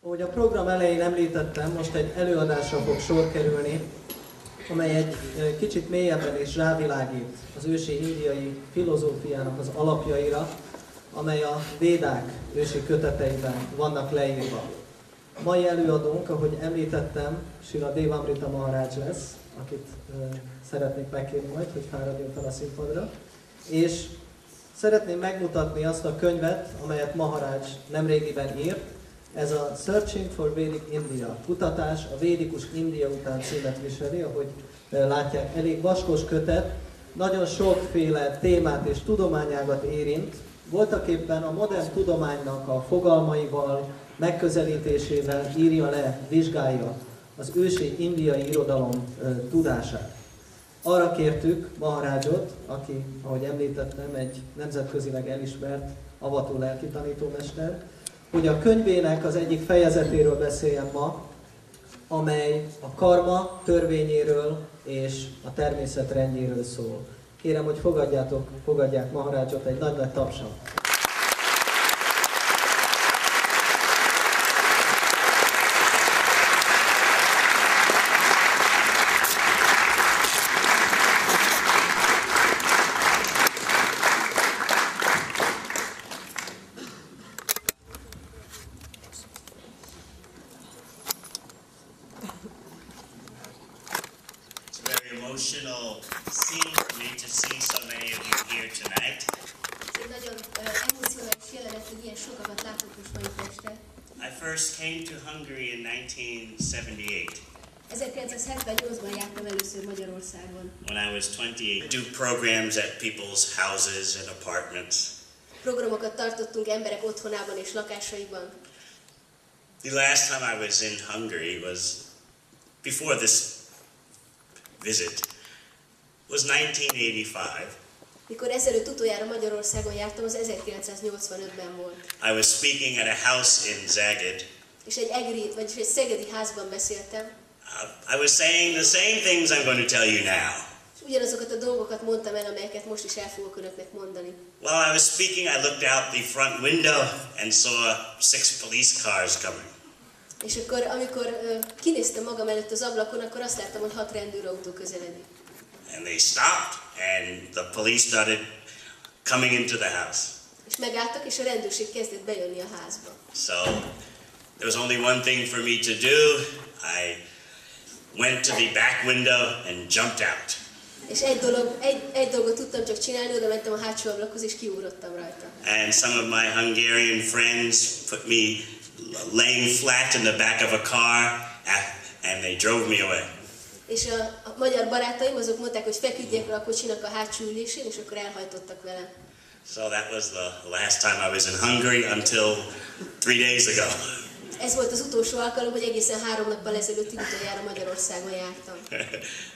Ahogy a program elején említettem, most egy előadásra fog sor kerülni, amely egy kicsit mélyebben is rávilágít az ősi indiai filozófiának az alapjaira, amely a védák ősi köteteiben vannak leírva. A mai előadónk, ahogy említettem, Srila Devamrita Maharaj lesz, akit szeretnék megkérni majd, hogy fáradjon fel a színpadra. És szeretném megmutatni azt a könyvet, amelyet Maharaj nemrégiben írt. Ez a Searching for Vedic India, kutatás a védikus India után címet viseli, ahogy látják, elég vaskos kötet, nagyon sokféle témát és tudományágat érint, voltaképpen a modern tudománynak a fogalmaival, megközelítésével írja le, vizsgálja az ősi indiai irodalom tudását. Arra kértük Maharajot, aki, ahogy említettem, egy nemzetközileg elismert avató lelkitanítómester, hogy a könyvének az egyik fejezetéről beszéljen ma, amely a karma törvényéről és a természet rendjéről szól. Kérem, hogy fogadják Maharajot egy nagy-nagy tapsal. Emotional scene for me to see so many of you here tonight. Nagyon emocionális jelenet, hogy ilyen sokakat látok most mai este. I first came to Hungary in 1978. 1978-ban jártam először Magyarországon. When I was 28, do programs at people's houses and apartments. Programokat tartottunk emberek otthonában és lakásaiban. The last time I was in Hungary was before this visit was 1985. Mikor ezelőtt utoljára Magyarországon jártam, az 1985-ben volt. I was speaking at a house in Zagreb. És egy egri, vagyis egy szegedi házban beszéltem. I was saying the same things I'm going to tell you now. És ugyanazokat a dolgokat mondtam el, amelyeket most is el fogok önöknek mondani. While I was speaking, I looked out the front window and saw 6 police cars coming. És akkor, amikor kinéztem magam előtt az ablakon, akkor azt láttam, hogy 6 rendőrautó közeledik. And they stopped, and the police started coming into the house. És megálltak, és a rendőrség kezdett bejönni a házba. So there was only one thing for me to do. I went to the back window and jumped out. És egy dolgot tudtam csak csinálni, oda mentem a hátsó ablakhoz, és kiugrottam rajta. And some of my Hungarian friends put me laying flat in the back of a car, and they drove me away. És a magyar barátaim azok mondták, hogy feküdjek le a kocsinak a hátsó ülésén, és akkor elhajtottak velem. So that was the last time I was in Hungary until 3 days ago. Ez volt az utolsó alkalom, hogy egészen 3 nappal ezelőtt utoljára Magyarországon jártam.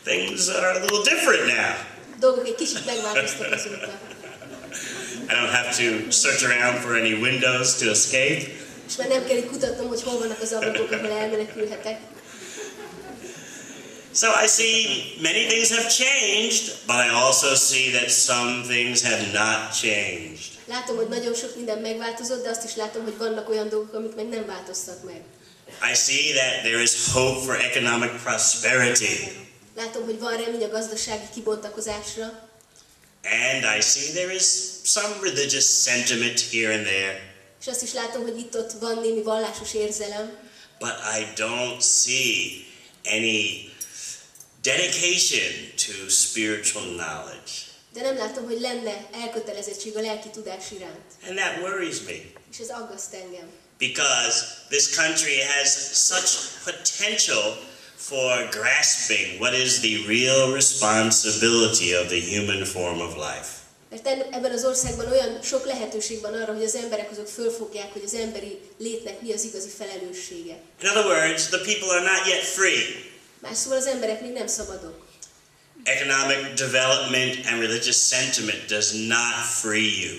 Things are a little different now. Dolgok egy kicsit megváltoztak azóta. I don't have to search around for any windows to escape. És már nem kell itt kutatnom, hogy hol vannak az ablakok, ahol elmenekülhetek. So I see many things have changed, but I also see that some things have not changed. Látom, hogy nagyon sok minden megváltozott, de azt is látom, hogy vannak olyan dolgok, amik meg nem változtak meg. I see that there is hope for economic prosperity. Látom, hogy van remény a gazdasági kibontakozásra. And I see there is some religious sentiment here and there. És azt is látom, hogy itt-ott van némi vallásos érzelem. But I don't see any dedication to spiritual knowledge. De nem látom, hogy lenne elkötelezettség a lelki tudás iránt. And that worries me. És ez aggaszt engem. Because this country has such potential for grasping what is the real responsibility of the human form of life. Mert ebben az országban olyan sok lehetőség van arra, hogy az emberek azok fölfogják, hogy az emberi létnek mi az igazi felelőssége. In other words, the people are not yet free. Más szóval az emberek még nem szabadok. Economic development and religious sentiment does not free you.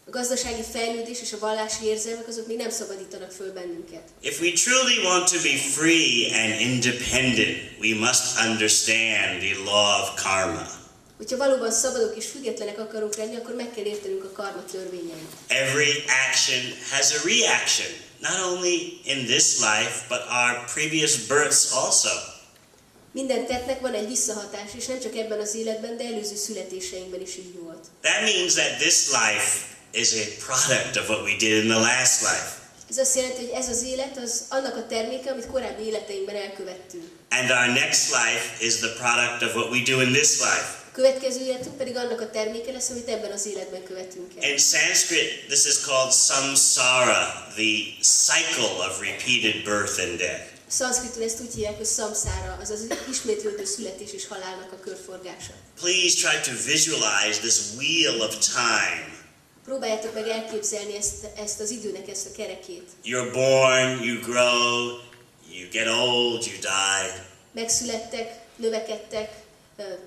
A gazdasági fejlődés és a vallási érzelmek azok még nem szabadítanak föl bennünket. If we truly want to be free and independent, we must understand the law of karma. Hogyha valóban szabadok és függetlenek akarunk lenni, akkor meg kell értenünk a karma törvényeit. Every action has a reaction. not only in this life, but our previous births also. Minden tettnek van egy visszahatás, és nem csak ebben az életben, de előző születéseinkben is így volt. That means that this life is a product of what we did in the last life. Ez azt jelenti, hogy ez az élet az annak a terméke, amit korábbi életeinkben elkövettünk. And our next life is the product of what we do in this life. A következő életünk pedig annak a terméke lesz, amit ebben az életben követünk el. In Sanskrit, this is called samsara, the cycle of repeated birth and death. Szanszkritul ezt úgy hívják, hogy samsára, azaz ismétlődő születés és halálnak a körforgása. Please try to visualize this wheel of time. Próbáljátok meg elképzelni ezt az időnek ezt a kerekét. You're born, you grow, you get old, you die. Megszülettek, növekedtek,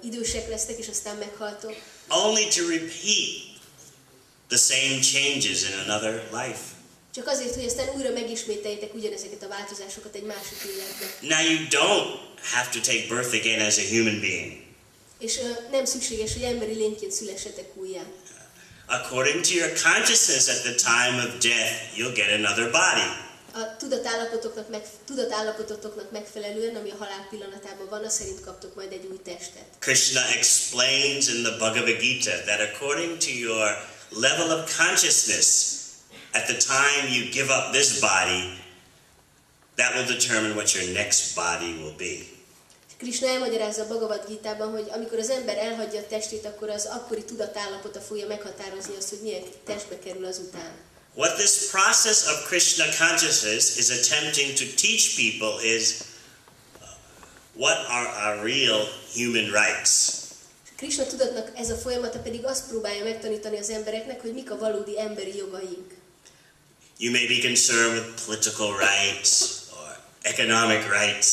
idősek lesztek, és aztán meghaltok. Only to repeat the same changes in another life. Csak azért, hogy aztán újra megismételjétek ugyanezeket a változásokat egy másik életben. Now you don't have to take birth again as a human being. És nem szükséges, hogy emberi lényként szülessetek újjá. According to your consciousness at the time of death, you'll get another body. A tudatállapotoknak megfelelően, ami a halál pillanatában van, az szerint kaptok majd egy új testet. Krishna explains in the Bhagavad Gita that according to your level of consciousness, at the time you give up this body, that will determine what your next body will be. Krishna elmagyarázza a Bhagavad Gitában, hogy amikor az ember elhagyja a testét, akkor az akkori tudatállapota fogja meghatározni azt, hogy milyen testbe kerül azután. What this process of Krishna consciousness is attempting to teach people is what are our real human rights. Krishna tudatnak ez a folyamata pedig azt próbálja megtanítani az embereknek, hogy mik a valódi emberi jogaink. You may be concerned with political rights or economic rights.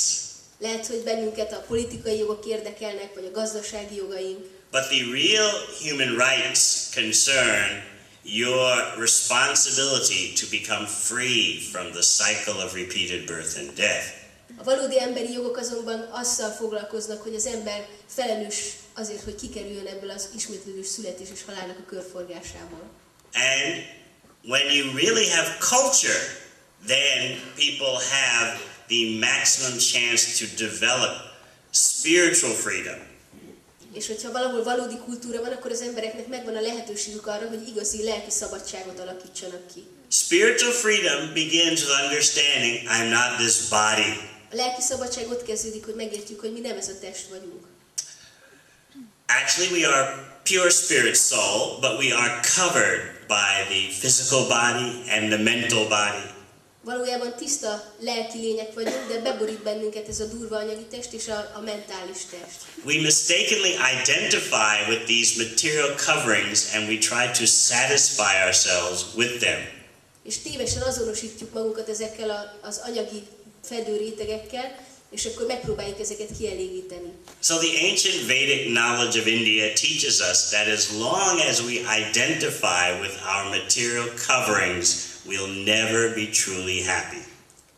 Lehet, hogy bennünket a politikai jogok érdekelnek, vagy a gazdasági jogaink. But the real human rights concern your responsibility to become free from the cycle of repeated birth and death. A valódi emberi jogok azonban azzal foglalkoznak, hogy az ember felelős azért, hogy kikerüljön ebből az ismétlődő születés és halálnak a körforgásából. And when you really have culture, then people have the maximum chance to develop spiritual freedom. És hogyha valahol valódi kultúra van, akkor az embereknek megvan a lehetőségük arra, hogy igazi lelki szabadságot alakítsanak ki. Spiritual freedom begins with understanding I'm not this body. A lelki szabadság ott kezdődik, hogy megértjük, hogy mi nem ez a test vagyunk. Actually, we are pure spirit soul, but we are covered by the physical body and the mental body. Valójában tiszta lelki lények vagyunk, de beborít bennünket ez a durva anyagi test és a mentális test. We mistakenly identify with these material coverings and we try to satisfy ourselves with them. És tévesen azonosítjuk magunkat ezekkel az anyagi fedőrétegekkel, és akkor megpróbáljuk ezeket kielégíteni. So the ancient Vedic knowledge of India teaches us that as long as we identify with our material coverings, we'll never be truly happy.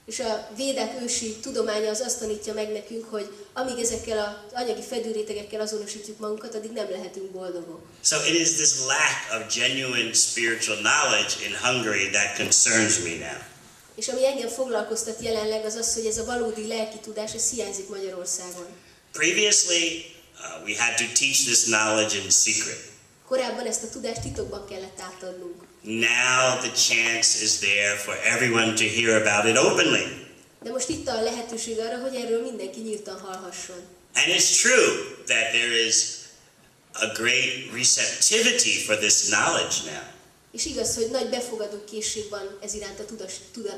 És a védák ősi tudománya az azt tanítja meg nekünk, hogy amíg ezekkel az anyagi fedőrétegekkel azonosítjuk magunkat, addig nem lehetünk boldogok. So it is this lack of genuine spiritual knowledge in Hungary that concerns me now. És ami engem foglalkoztat jelenleg az az, hogy ez a valódi lelki tudás, ez hiányzik Magyarországon. Previously, we had to teach this knowledge in secret. Korábban ezt a tudást titokban kellett átadnunk. Now the chance is there for everyone to hear about it openly. De most itt a lehetőség arra, hogy erről mindenki nyíltan hallhasson. And it's true that there is a great receptivity for this knowledge now. És igaz, hogy nagy befogadó készség van ez iránt a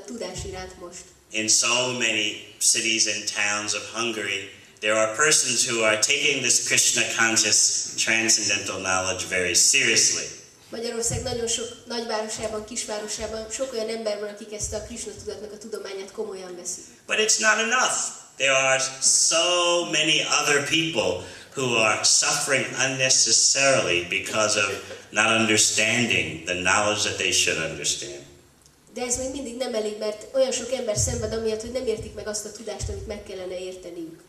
tudás iránt most. In so many cities and towns of Hungary, there are persons who are taking this Krishna conscious transcendental knowledge very seriously. Magyarország nagyon sok nagyvárosában, kisvárosában sok olyan ember van, akik ezt a Krishna tudatnak a tudományát komolyan veszik. But it's not enough. There are so many other people who are suffering unnecessarily because of not understanding the knowledge that they should understand. De ez még mindig nem elég, mert olyan sok ember szenved amiatt, hogy nem értik meg azt a tudást, amit meg kellene érteniük.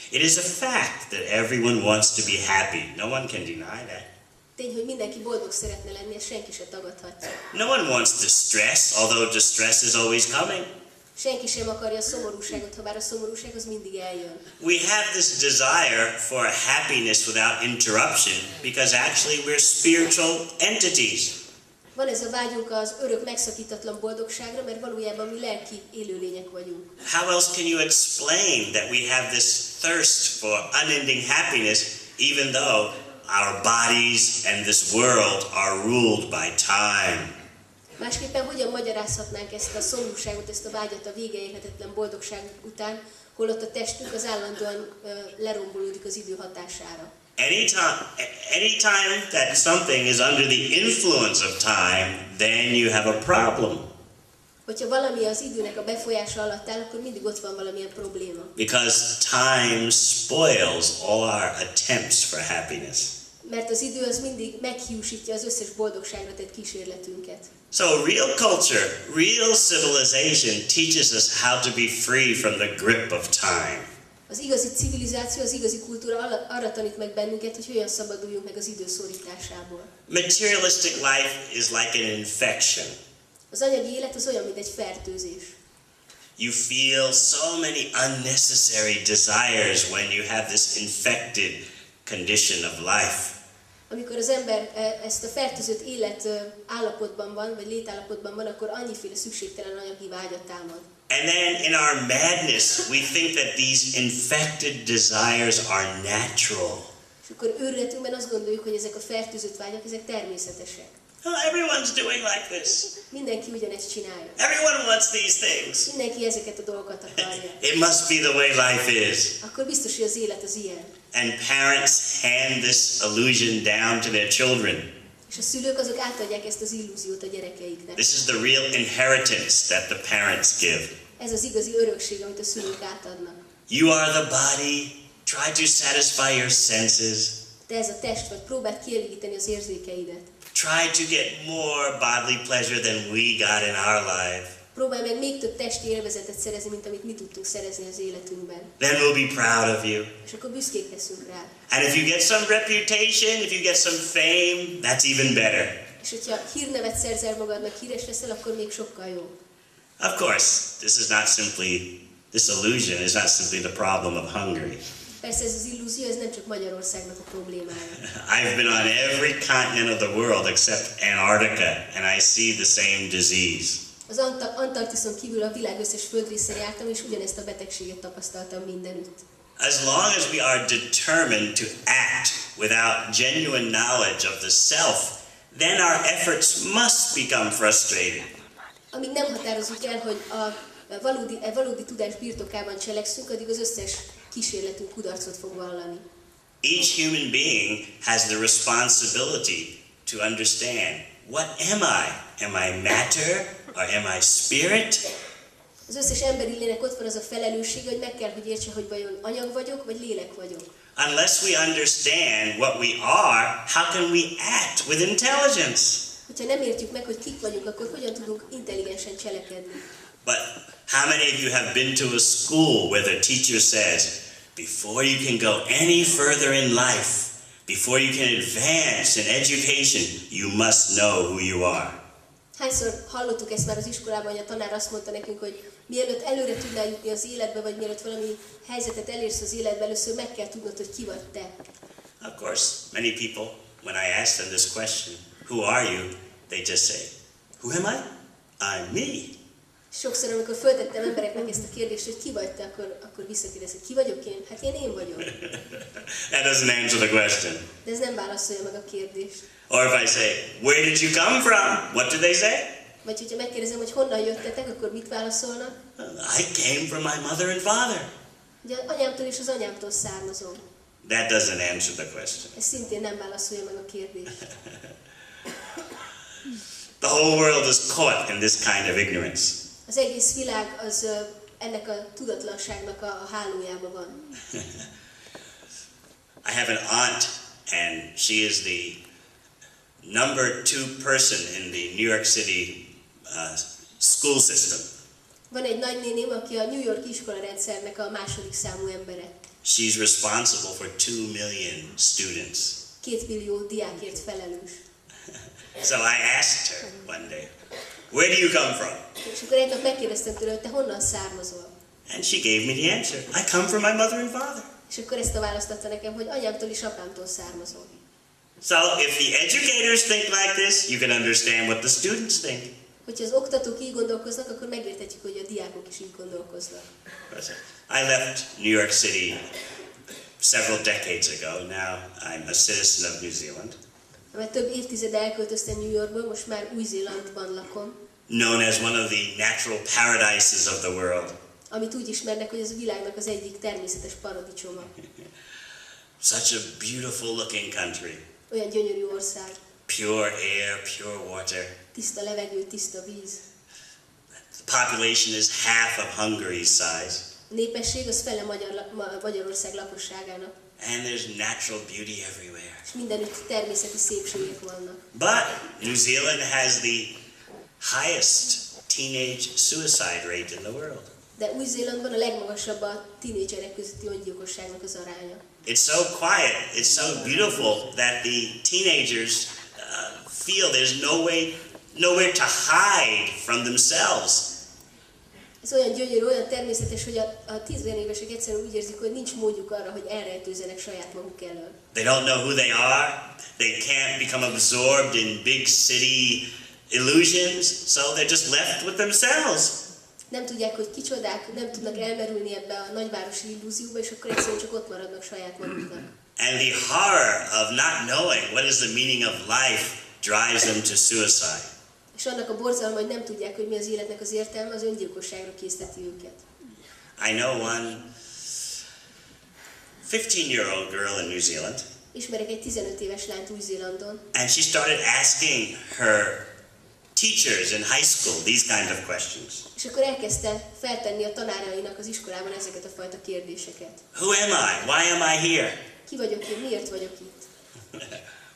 It is a fact that everyone wants to be happy. No one can deny that. Tény, hogy mindenki boldog szeretne lenni, ezt senki se tagadhatja. No one wants distress, although distress is always coming. Senki sem akarja a szomorúságot, ha bár a szomorúság az mindig eljön. We have this desire for happiness without interruption because actually we're spiritual entities. Van ez a vágyunk az örök megszakítatlan boldogságra, mert valójában mi lelki élőlények vagyunk. How else can you explain that we have this thirst for unending happiness even though our bodies and this world are ruled by time? Másképpen hogyan magyarázhatnánk ezt a szomorúságot, ezt a vágyat a vége érhetetlen boldogság után, holott a testünk az állandóan lerombolódik az idő hatására. Anytime that something is under the influence of time, then you have a problem. Hogyha valami az időnek a befolyása alatt áll, akkor mindig ott van valamilyen probléma. Because time spoils all our attempts for happiness. Mert az idő az mindig meghiúsítja az összes boldogságra tett kísérletünket. So real culture, real civilization teaches us how to be free from the grip of time. Az igazi civilizáció, az igazi kultúra arra tanít meg bennünket, hogy hogyan szabaduljunk meg az idő szorításából. Materialistic life is like an infection. Az anyagi élet az olyan, mint egy fertőzés. You feel so many unnecessary desires when you have this infected condition of life. Amikor az ember ezt a fertőzött élet állapotban van, vagy létállapotban van, akkor annyiféle szükségtelen anyagi vágyat támad. And then in our madness, we think that these infected desires are natural. És akkor őrületünkben azt gondoljuk, hogy ezek a fertőzött vágyak, ezek természetesek. Oh, everyone's doing like this. Mindenki ugyanezt csinálja. Everyone wants these things. Mindenki ezeket a dolgokat akarja. It must be the way life is. Akkor biztos, hogy az élet az ilyen. And parents hand this illusion down to their children. És a szülők azok átadják ezt az illúziót a gyerekeiknek. This is the real inheritance that the parents give. Ez az igazi örökség, amit a szülők átadnak. You are the body. Try to satisfy your senses. Te ez a test vagy, próbáld kielégíteni az érzékeidet. Try to get more bodily pleasure than we got in our life. Próbálj meg még több testi élvezetet szerezni, mint amit mi tudtunk szerezni az életünkben. Then we'll be proud of you. És akkor büszkék leszünk rá. And if you get some reputation, if you get some fame, that's even better. És hogyha hírnevet szerzel magadnak, híres leszel, akkor még sokkal jobb. Of course, this illusion is not simply the problem of Hungary. Persze ez az illúzió, ez nem csak Magyarországnak a problémája. I've been on every continent of the world except Antarctica, and I see the same disease. Az Antarktiszon kívül a világ összes földrészen jártam, és ugyanezt a betegséget tapasztaltam mindenütt. As long as we are determined to act without genuine knowledge of the self, then our efforts must become frustrated. Amíg nem határozzuk el, hogy a valódi tudás birtokában cselekszünk, addig az összes kísérletünk kudarcot fog vallani. Each human being has the responsibility to understand, what am I? Am I matter or am I spirit? Az összes emberi lénynek ott van az a felelősség, hogy meg kell, hogy értse, hogy vajon anyag vagyok, vagy lélek vagyok. Unless we understand what we are, how can we act with intelligence? Hogyha nem értjük meg, hogy kik vagyunk, akkor hogyan tudunk intelligensen cselekedni? But how many of you have been to a school where the teacher says, before you can go any further in life, before you can advance in education, you must know who you are? Hányszor hallottuk ezt már az iskolában, hogy a tanár azt mondta nekünk, hogy mielőtt előre tudnál jutni az életbe, vagy mielőtt valami helyzetet elérsz az életbe, először meg kell tudnod, hogy ki vagy te. Of course, many people, when I ask them this question, who are you? They just say, who am I? I'm me. Sokszor, amikor föltettem embereknek ezt a kérdést, hogy ki vagy te, akkor visszakérdez, hogy ki vagyok én? Hát én vagyok. That doesn't answer the question. De ez nem válaszolja meg a kérdést. Or if I say, where did you come from? What do they say? Vagy hogyha megkérdezem, hogy honnan jöttetek, akkor mit válaszolnak? I came from my mother and father. Ugye anyámtól és az anyámtól származom. That doesn't answer the question. Ez szintén nem válaszolja meg a kérdést. The whole world is caught in this kind of ignorance. Az egész világ az ennek a tudatlanságnak a hálójában van. I have an aunt, and she is the number 2 person in the New York City school system. Van egy nagynéném, aki a New York iskolarendszernek a második számú embere. She's responsible for 2 million students. 2 millió diákért felelős. So I asked her one day, where do you come from? És akkor egy nap megkérdeztem tőle, hogy te honnan származol? And she gave me the answer. I come from my mother and father. És akkor ezt a választ adta nekem, hogy anyámtól és apámtól származol. So if the educators think like this, you can understand what the students think. Hogyha az oktatók így gondolkoznak, akkor megérthetjük, hogy a diákok is így gondolkoznak. I left New York City several decades ago. Now I'm a citizen of New Zealand, Mert több évtizede elköltöztem New Yorkból, most már Új-Zélandban lakom, known as one of the natural paradises of the world. amit úgy ismernek, hogy ez a világnak az egyik természetes paradicsoma. Such a beautiful looking country. Olyan gyönyörű ország, Pure air, pure water. tiszta levegő, tiszta víz. The population is half of Hungary's size. A népesség az fele Magyarország lakosságának, And there's natural beauty everywhere. és mindenütt természeti szépségek vannak. But New Zealand has the highest teenage suicide rate in the world. De Új-Zélandban a legmagasabb a tínédzserek közötti öngyilkosságnak az aránya. It's so quiet, it's so beautiful that the teenagers feel there's nowhere to hide from themselves. Ez olyan gyönyörű, olyan természetes, hogy a 10 évesek egyszerűen úgy érzik, hogy nincs módjuk arra, hogy elrejtőzzenek saját maguk elől. They don't know who they are. They can't become absorbed in big city illusions, so they're just left with themselves. Nem tudják, hogy kicsodák, nem tudnak elmerülni ebbe a nagyvárosi illúzióba, és akkor egyszerűen csak ott maradnak saját maguknak. And the horror of not knowing what is the meaning of life drives them to suicide. És annak a borzalma, hogy nem tudják, hogy mi az életnek az értelme, az öngyilkosságra készteti őket. I know one 15-year-old girl in New Zealand, Ismerek egy 15 éves lányt Új-Zélandon, and she started asking her teachers in high school these kind of questions. és akkor elkezdte feltenni a tanárainak az iskolában ezeket a fajta kérdéseket. Who am I? Why am I here? Ki vagyok én? Miért vagyok itt?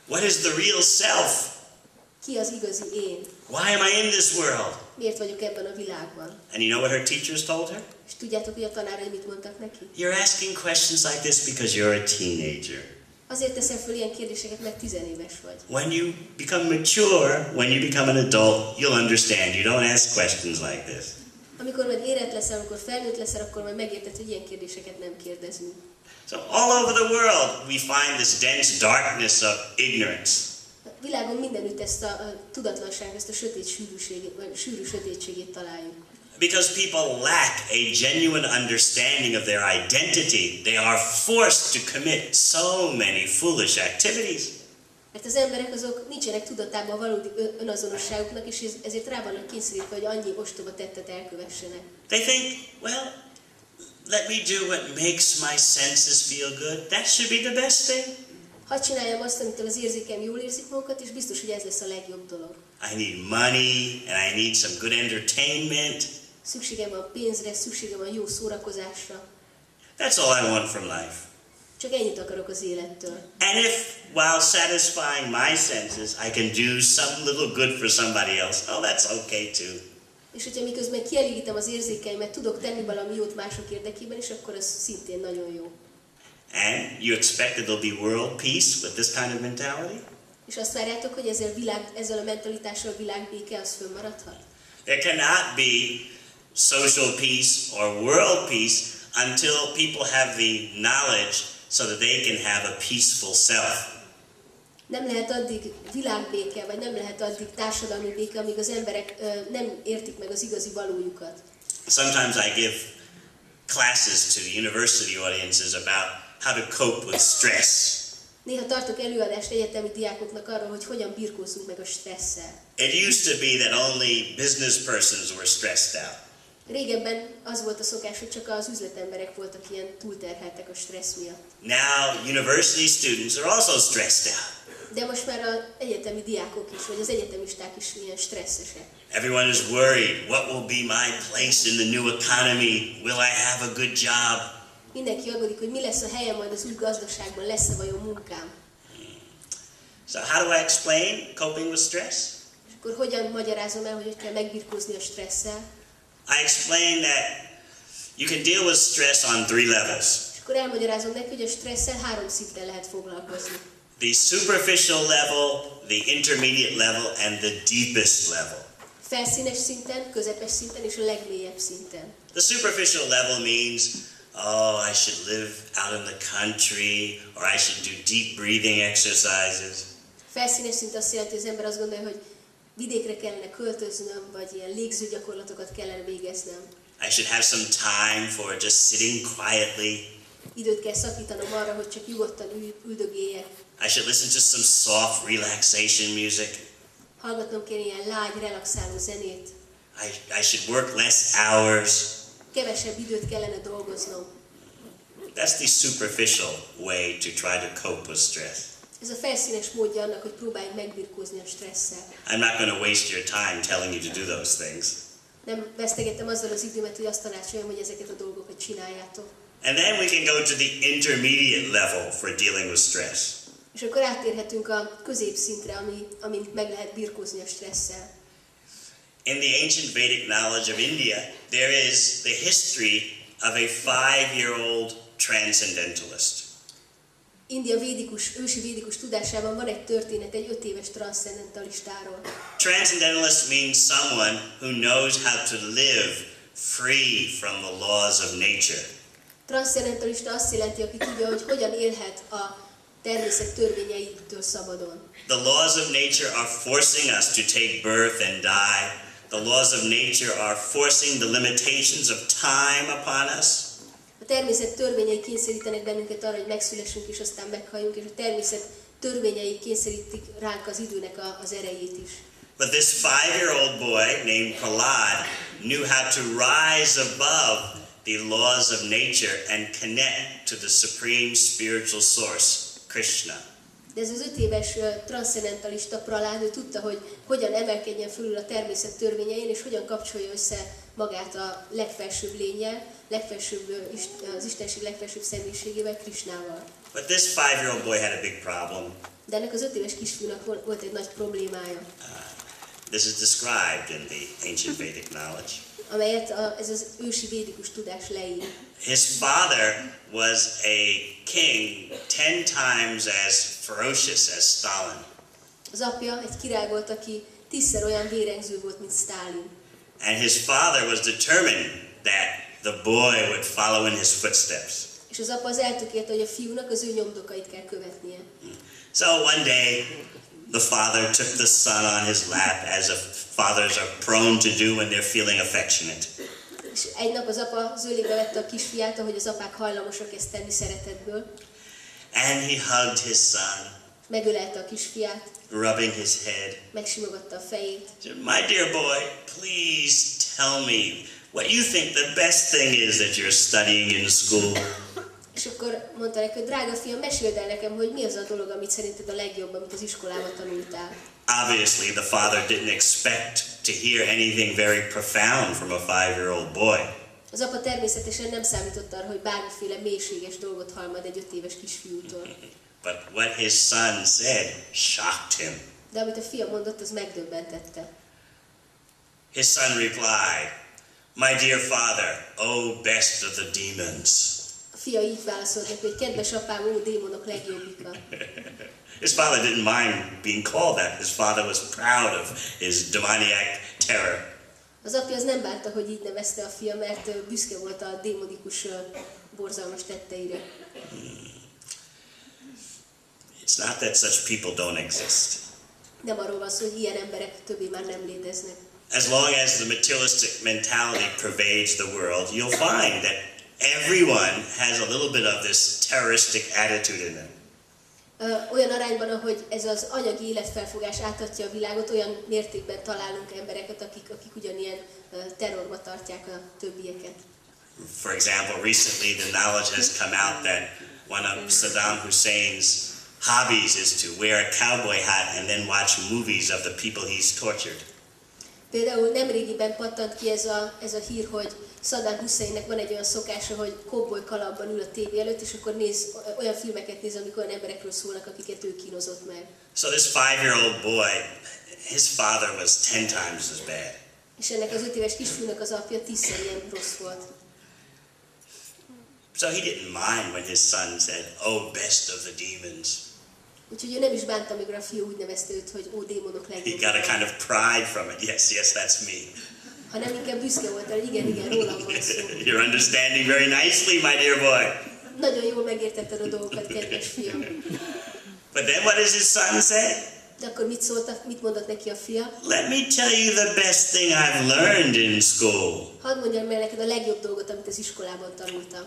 What is the real self? Ki az igazi én? Why am I in this world? Miért vagyok ebben a világban? And you know what her teachers told her? És tudjátok, hogy a tanárai mit mondtak neki? You're asking questions like this because you're a teenager. Azért teszel föl ilyen kérdéseket, mert 10 éves vagy. When you become mature, when you become an adult, you'll understand. You don't ask questions like this. Amikor majd érett leszel, amikor felnőtt leszel, akkor majd megérted, hogy ilyen kérdéseket nem kérdezünk. So all over the world, we find this dense darkness of ignorance. A világon mindenütt ezt a tudatlanság, ezt a sűrű sötétségét találjuk. Because people lack a genuine understanding of their identity, they are forced to commit so many foolish activities. Mert az emberek azok nincsenek tudatában a valódi önazonosságuknak, és ezért rá vannak kényszerítve, hogy annyi ostoba tettet elkövessenek. They think, well, let me do what makes my senses feel good. That should be the best thing. Hadd csináljam azt, amitől az érzékeim jól érzik magukat, és biztos, hogy ez lesz a legjobb dolog. I need money and I need some good entertainment. Szükségem van pénzre, szükségem van jó szórakozásra. That's all I want from life. Csak ennyit akarok az élettől. And if, while satisfying my senses, I can do some little good for somebody else, oh, that's okay too. És hogyha miközben kielégítem az érzékeimet, tudok tenni valami jót mások érdekében, és akkor az szintén nagyon jó. And you expect that there'll be world peace with this kind of mentality? És azt várjátok, hogy ezzel a mentalitással a világbéke az fönnmaradhat? There cannot be social peace or world peace until people have the knowledge so that they can have a peaceful self. Nem lehet addig világbéke, vagy nem lehet addig társadalmi béke, amíg az emberek nem értik meg az igazi valójukat. Sometimes I give classes to the university audiences about how to cope with stress. Néha tartok előadást egyetemi diákoknak arról, hogy hogyan birkózzunk meg a stresszel. It used to be that only business persons were stressed out. Régebben az volt a szokás, hogy csak az üzletemberek voltak ilyen túlterheltek a stressz miatt. Now university students are also stressed out. De most már az egyetemi diákok is, vagy az egyetemisták is ilyen stresszesek. Everyone is worried. What will be my place in the new economy? Will I have a good job? Mindenki aggódik, hogy mi lesz a helyem majd az új gazdaságban, lesz-e vajon munkám. So how do I explain coping with stress? És akkor hogyan magyarázom el, hogy kell megbirkózni a stresszel? I explain that you can deal with stress on 3 levels. És akkor elmagyarázom neki, hogy a stresszel 3 szinten lehet foglalkozni. the superficial level, the intermediate level, and the deepest level. Felszínes szinten, közepes szinten és a legmélyebb szinten. The superficial level means, oh, I should live out in the country, or I should do deep breathing exercises. Felszínes szint azt jelenti, hogy az ember azt gondolja, hogy vidékre kellene költöznöm, vagy ilyen légző gyakorlatokat kellene végeznem. I should have some time for just sitting quietly. Időt kell szakítanom arra, hogy csak nyugodtan üldögéljek. I should listen to some soft relaxation music. Hallgatnom kell ilyen lágy, relaxáló zenét. I should work less hours. Kevesebb időt kellene dolgoznom. That's the superficial way to try to cope with stress. Ez a felszínes módja annak, hogy próbálj megbirkózni a stresszel. I'm not going to waste your time telling you to do those things. Nem vesztegettem azzal az időmet, hogy azt tanácsoljam, hogy ezeket a dolgokat csináljátok. And then we can go to the intermediate level for dealing with stress. És akkor áttérhetünk a középszintre, amin meg lehet birkózni a stresszel. In the ancient Vedic knowledge of India, there is the history of a 5-year-old transcendentalist. India ősi védikus tudásában van egy történet egy 5 éves transzcendentalistáról. Transcendentalist means someone who knows how to live free from the laws of nature. Transzcendentalista azt jelenti, aki tudja, hogy hogyan élhet a természet törvényeitől szabadon. The laws of nature are forcing us to take birth and die. The laws of nature are forcing the limitations of time upon us. A természet törvényei kényszerítenek bennünket arra, hogy megszülessünk és aztán meghalljunk, és a természet törvényei kényszerítik ránk az időnek az erejét is. But this 5-year-old boy named Prahlad knew how to rise above the laws of nature and connect to the supreme spiritual source, Krishna. De ez az 5 éves transzcendentalista Prahlad, ő tudta, hogy hogyan emelkedjen fölül a természet törvényein, és hogyan kapcsolja össze magát a legfelsőbb lénnyel, az Istenség legfelsőbb személyiségével, Krishnával. But this 5-year-old boy had a big problem. De ennek az 5 éves kisfiúnak volt egy nagy problémája, This is described in the ancient Vedic knowledge. amelyet ez az ősi védikus tudás leír. His father was a king 10 times as ferocious as Stalin. Az apja egy király volt, aki 10-szer olyan vérengző volt, mint Sztálin. And his father was determined that the boy would follow in his footsteps. És az apa az eltökélte, hogy a fiúnak az ő nyomdokait kell követnie. So one day, the father took the son on his lap, as fathers are prone to do when they're feeling affectionate. És egy nap az apa zölébe vette a kisfiát, ahogy az apák hajlamosak ezt tenni szeretetből. And he hugged his son, Megölelte a kisfiát, rubbing his head. megsimogatta a fejét. Said, "My dear boy, please tell me what you think the best thing is that you're studying in school." És akkor mondta neki, hogy drága fiam, meséld el nekem, hogy mi az a dolog, amit szerinted a legjobb, amit az iskolában tanultál. Obviously, the father didn't expect to hear anything very profound from a 5-year-old boy. Az apa természetesen nem számított arra, hogy bármiféle mélységes dolgot hall majd egy 5 éves kisfiútól. But what his son said shocked him. De amit a fia mondott, az megdöbbentette. His son replied, "My dear father, O best of the demons." A fia így válaszolt neki, hogy kedves apám, ó, démonok legjobbika. His father didn't mind being called that. His father was proud of his demoniac terror. Az apja az nem bánta, hogy így nevezte a fia, mert büszke volt a démonikus borzalmas tetteire. It's not that such people don't exist. Nem arról van szó, hogy ilyen emberek többé már nem léteznek. As long as the materialistic mentality pervades the world, you'll find that everyone has a little bit of this terroristic attitude in them. Olyan arányban, ahogy ez az anyagi életfelfogás átadja a világot, olyan mértékben találunk embereket, akik ugyanilyen terrorba tartják a többieket. For example, recently the knowledge has come out that one of Saddam Hussein's hobbies is to wear a cowboy hat and then watch movies of the people he's tortured. Például nemrégiben pattant ki ez a hír, hogy Saddam Husseinnek van egy olyan szokása, hogy cowboy kalapban ül a tévé előtt, és akkor olyan filmeket néz, amik olyan emberekről szólnak, akiket ő kínozott meg. So this 5-year-old boy, his father was 10 times as bad. És ennek az 5 éves kisfiúnak az apja 10-szer ilyen rossz volt. So he didn't mind when his son said, "Oh, best of the demons." Úgyhogy ő nem is bánta, amikor a fiú úgy nevezte őt, hogy ó, démonok He legjobb. got a kind of pride from it. Yes, that's me. Hanem inkább büszke volt, hogy igen, rólam van szó. You're understanding very nicely, my dear boy. Nagyon jól megértetted a dolgokat, kedves fiam. But then what does his son say? De akkor mit mondott neki a fia? Let me tell you the best thing I've learned in school. Hadd mondjam meg neked a legjobb dolgot, amit az iskolában tanultam.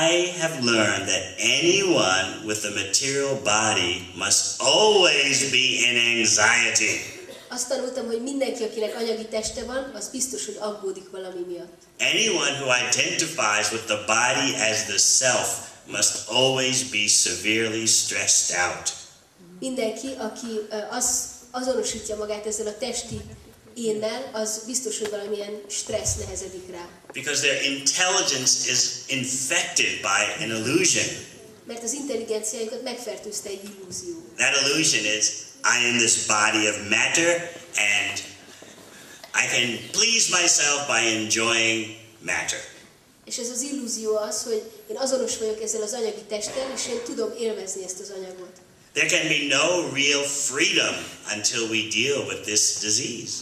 I have learned that anyone with a material body must always be in anxiety. Azt tanultam, hogy mindenki, akinek anyagi teste van, az biztos, hogy aggódik valami miatt. Anyone who identifies with the body as the self must always be severely stressed out. Mindenki, aki azonosítja magát ezzel a testi énnel, az biztos, hogy valamilyen stressz nehezedik rá. Because their intelligence is infected by an illusion. Mert az intelligenciájukat megfertőzte egy illúzió. That illusion is, I am this body of matter and I can please myself by enjoying matter. És ez az illúzió az, hogy én azonos vagyok ezzel az anyagi testtel, és én tudom élvezni ezt az anyagot. There can be no real freedom until we deal with this disease.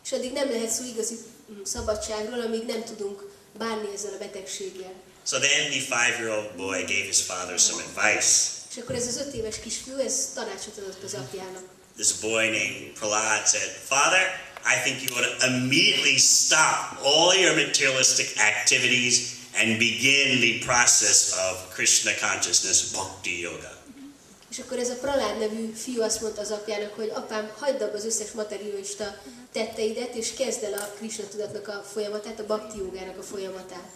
És addig nem lehet szó igazi szabadságról, amíg nem tudunk bánni ezzel a betegséggel. So then the 5-year-old boy gave his father some advice. És akkor ez az 5 éves kisfiú, ez tanácsot adott az apjának. This boy named Prahlad said, Father, I think you ought to immediately stop all your materialistic activities and begin the process of Krishna consciousness bhakti yoga. És akkor ez a Prahlad nevű fiú azt mondta az apjának, hogy apám, hagyd abba az összes materialista tetteidet, és kezd el a Krishna tudatnak a folyamatát, a bhakti jogának a folyamatát.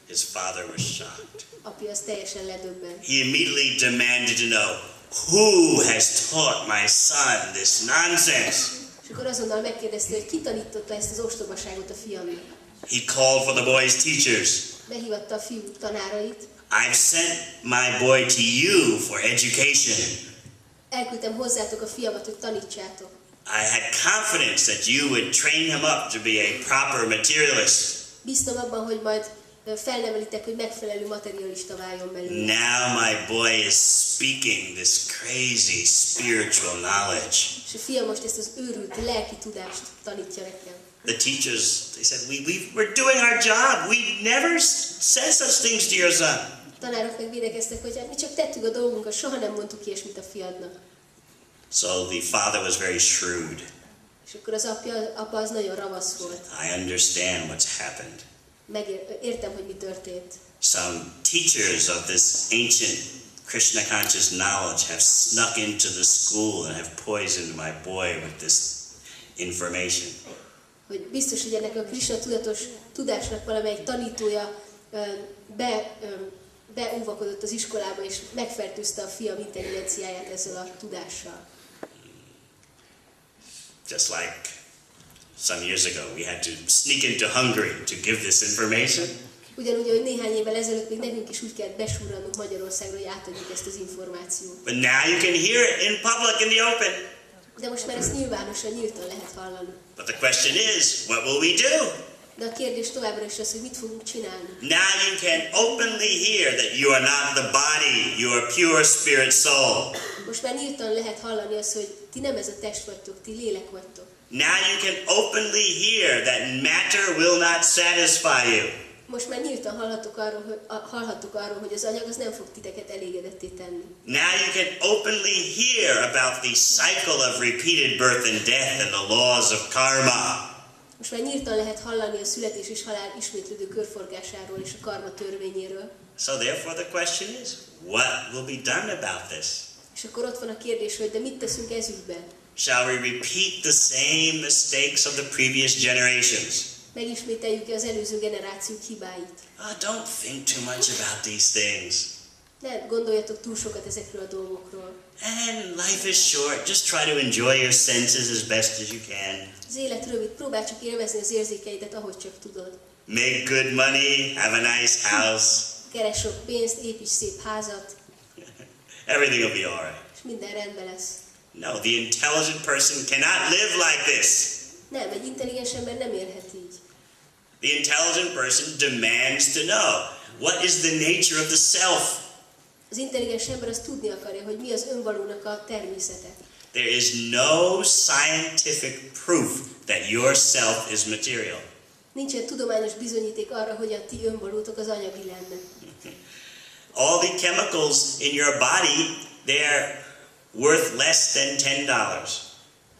His father was shocked. Apja az teljesen ledöbbent. He immediately demanded to know, who has taught my son this nonsense? És akkor azonnal megkérdezte, hogy ki tanította ezt az ostobaságot a fiamnak. He called for the boy's teachers. Behívatta a fiú tanárait. I've sent my boy to you for education. Elküldtem hozzátok a fiamat, hogy tanítsátok. I had confidence that you would train him up to be a proper materialist. Bíztam abban, hogy majd felnevelitek, hogy megfelelő materialista váljon belőle. Now my boy is speaking this crazy spiritual knowledge. És a fiam most ezt az őrült lelki tudást tanítja nekem. The teachers, they said, we're doing our job. We never said such things to your son. Tanárok meg védekeztek, hogy hát mi csak tettük a dolgunkat, soha nem mondtuk ilyesmit a fiadnak. So the father was very shrewd. És akkor az apa az nagyon ravasz volt. I understand what's happened. Értem, hogy mi történt. Some teachers of this ancient Krishna conscious knowledge have snuck into the school and have poisoned my boy with this information. Hogy biztos, hogy ennek a Krishna tudatos tudásnak valamelyik tanítója beúvakodott az iskolába, és megfertőzte a fiam intelligenciáját ezzel a tudással. Just like some years ago, we had to sneak into Hungary to give this information. Ugyanúgy, hogy néhány évvel ezelőtt még nekünk is úgy kellett besurranunk Magyarországra, hogy átadjuk ezt az információt. But now you can hear it in public, in the open. De most már ezt nyilvánosan, nyíltan lehet hallani. But the question is, what will we do? De a kérdés továbbra is az, hogy mit fogunk csinálni. Now you can openly hear that you are not the body, you are pure spirit soul. Most már nyíltan lehet hallani azt, hogy ti nem ez a test vagytok, ti lélek vagytok. Now you can openly hear that matter will not satisfy you. Most már nyíltan hallhattok arról, hogy az anyag az nem fog titeket elégedetté tenni. Now you can openly hear about the cycle of repeated birth and death and the laws of karma. Most már nyíltan lehet hallani a születés és halál ismétlődő körforgásáról és a karma törvényéről. So therefore the question is, what will be done about this? És akkor ott van a kérdés, hogy de mit teszünk ez ügyben? Shall we repeat the same mistakes of the previous generations? Megismételjük az előző generációk hibáit? Don't think too much about these things. Ne gondoljatok túl sokat ezekről a dolgokról. And life is short. Just try to enjoy your senses as best as you can. Az élet rövid, próbálj csak élvezni az érzékeidet, ahogy csak tudod. Make good money, have a nice house. Keres sok pénzt, építs szép házat, Everything will be all right. és minden rendben lesz. No, the intelligent person cannot live like this. Nem, egy intelligens ember nem élhet így. The intelligent person demands to know what is the nature of the self. Az intelligens ember azt tudni akarja, hogy mi az önvalónak a természete. There is no scientific proof that your self is material. Nincsen tudományos bizonyíték arra, hogy a ti önvalótok az anyagi lenne. All the chemicals in your body, they're worth less than $10.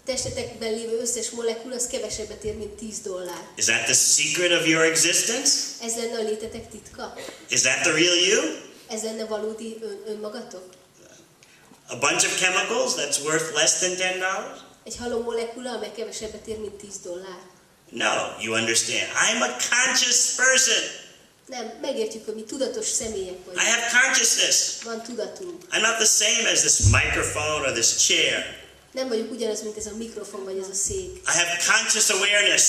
A testetekben lévő összes molekula az kevesebbet ér, mint $10. Is that the secret of your existence? Ez lenne a létetek titka? Is that the real you? Ez lenne valódi önmagatok? A bunch of chemicals that's worth less than $10? Egy halom molekula, amely kevesebbet ér, mint $10. No, you understand. I'm a conscious person. Nem, megértjük, hogy mi tudatos személyek I vagyunk. have consciousness. Van tudatunk. I'm not the same as this microphone or this chair. Nem vagyunk ugyanaz, mint ez a mikrofon vagy ez a szék. I have conscious awareness.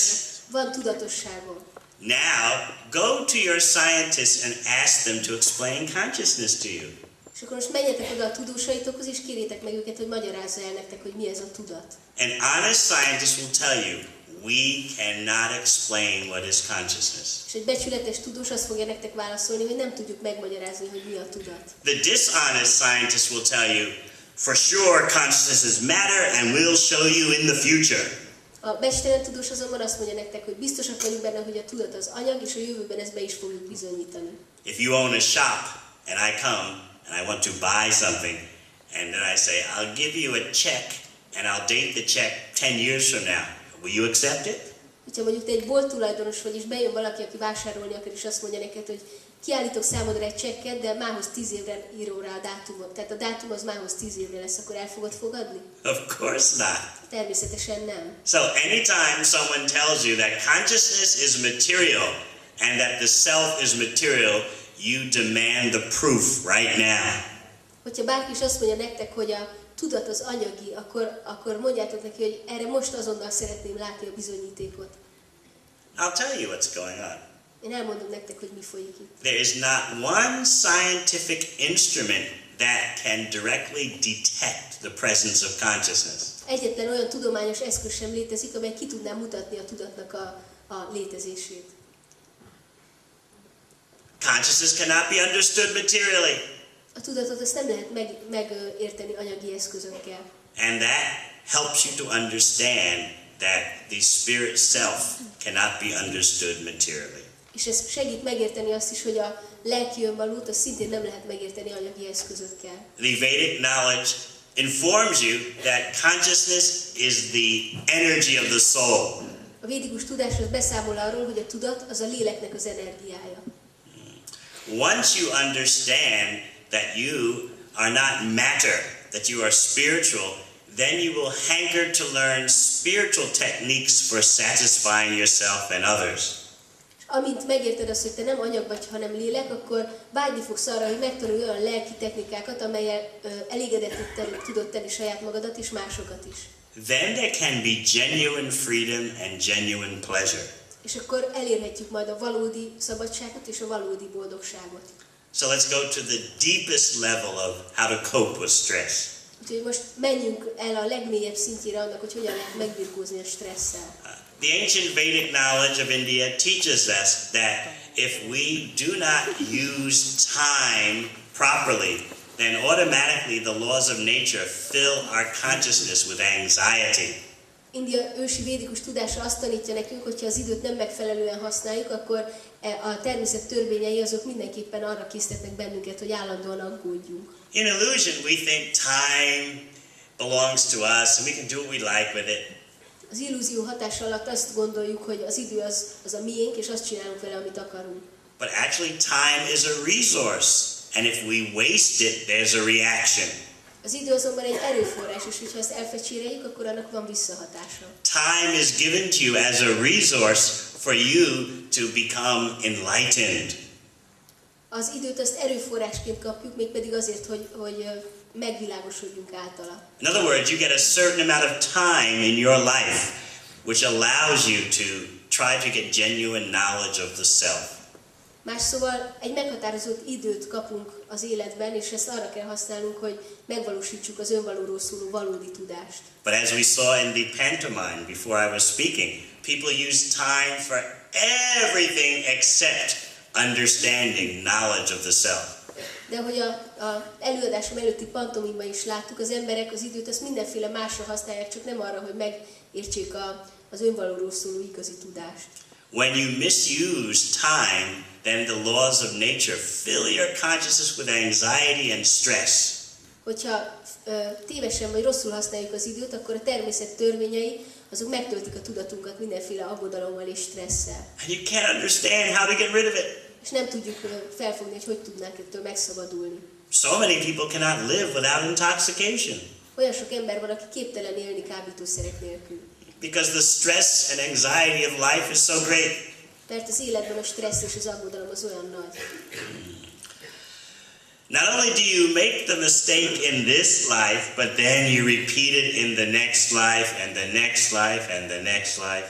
Van tudatosságom. Now, go to your scientists and ask them to explain consciousness to you. És akkor most menjetek oda a tudósaitokhoz, és kérjétek meg őket, hogy magyarázza el nektek, hogy mi ez a tudat. An honest scientist will tell you, we cannot explain what is consciousness. És egy becsületes tudós azt fogja nektek válaszolni, hogy nem tudjuk megmagyarázni, hogy mi a tudat. The dishonest scientist will tell you, for sure consciousness is matter and we'll show you in the future. A becstelen tudós azonban azt mondja nektek, hogy biztosak vagyunk benne, hogy a tudat az anyag, és a jövőben ezt be is fogjuk bizonyítani. If you own a shop and I come and I want to buy something and then I say, I'll give you a check and I'll date the check 10 years from now, will you accept it? Ha mondjuk te egy bolt tulajdonos vagy, és bejön valaki, aki vásárolni akar, és azt mondja neked, hogy kiállítok számodra egy csekket, de mához 10 évre írom rá a dátumot. Tehát a dátum az mához 10 évre lesz, akkor el fogod fogadni? Of course not. Természetesen nem. So anytime someone tells you that consciousness is material and that the self is material, you demand the proof right now. Hogyha bárki is azt mondja nektek, hogy a tudat az anyagi, akkor mondjátok neki, hogy erre most azonnal szeretném látni a bizonyítékot. I'll tell you what's going on. Én elmondom nektek, hogy mi folyik itt. There is not one scientific instrument that can directly detect the presence of consciousness. Egyetlen olyan tudományos eszköz sem létezik, amely ki tudná mutatni a tudatnak a létezését. Consciousness cannot be understood materially. A tudatot azt nem lehet megérteni anyagi eszközökkel. And that helps you to understand that the spirit self cannot be understood materially. És ez segít megérteni azt is, hogy a lelki önvalót azt szintén nem lehet megérteni anyagi eszközökkel. The Vedic knowledge informs you that consciousness is the energy of the soul. A védikus tudás az beszámol arról, hogy a tudat az a léleknek az energiája. Once you understand that you are not matter, that you are spiritual, then you will hanker to learn spiritual techniques for satisfying yourself and others. Amint megérted azt, hogy te nem anyag vagy, hanem lélek, akkor vágyni fogsz arra, hogy megtanulj olyan lelki technikákat, amellyel elégedettet tudod tenni saját magadat és másokat is. Then there can be genuine freedom and genuine pleasure. És akkor elérhetjük majd a valódi szabadságot és a valódi boldogságot. So let's go to the deepest level of how to cope with stress. Úgyhogy most menjünk el a legmélyebb szintjére annak, hogy hogyan lehet megbirkózni a stresszel. The ancient Vedic knowledge of India teaches us that if we do not use time properly, then automatically the laws of nature fill our consciousness with anxiety. India ősi védikus tudása azt tanítja nekünk, hogy ha az időt nem megfelelően használjuk, akkor a természet törvényei azok mindenképpen arra késztetnek bennünket, hogy állandóan aggódjunk. In illusion, we think time belongs to us and we can do what we like with it. Az illúzió hatása alatt azt gondoljuk, hogy az idő az a miénk, és azt csinálunk vele, amit akarunk. But actually time is a resource, and if we waste it, there's a reaction. Az idő azonban egy erőforrás, és hogyha ezt elfecséreljük, akkor annak van visszahatása. Time is given to you as a resource for you to become enlightened. Az időt azt erőforrásként kapjuk, mégpedig azért, hogy megvilágosodjunk általa. In other words, you get a certain amount of time in your life which allows you to try to get genuine knowledge of the self. Más szóval egy meghatározott időt kapunk az életben, és ezt arra kell használnunk, hogy megvalósítsuk az önvalóról szóló valódi tudást. But as we saw in the pantomime before I was speaking, people use time for everything except understanding knowledge of the self. De hogy a a előadásom előtti pantomimban is láttuk, az emberek az időt azt mindenféle másra használják, csak nem arra, hogy megértsék az önvalóról szóló igazi tudást. When you misuse time, then the laws of nature fill your consciousness with anxiety and stress. Hogyha tévesen vagy rosszul használjuk az időt, akkor a természet törvényei azok megtöltik a tudatunkat mindenféle aggodalommal és stresszel. And you can't understand how to get rid of it. És nem tudjuk felfogni, hogy tudnánk ettől megszabadulni. So many people cannot live without intoxication Olyan sok ember van, aki képtelen élni kábítószerek nélkül. because the stress and anxiety of life is so great. Mert az életben a stressz és az aggodalom az olyan nagy. Not only do you make the mistake in this life, but then you repeat it in the next life and the next life and the next life.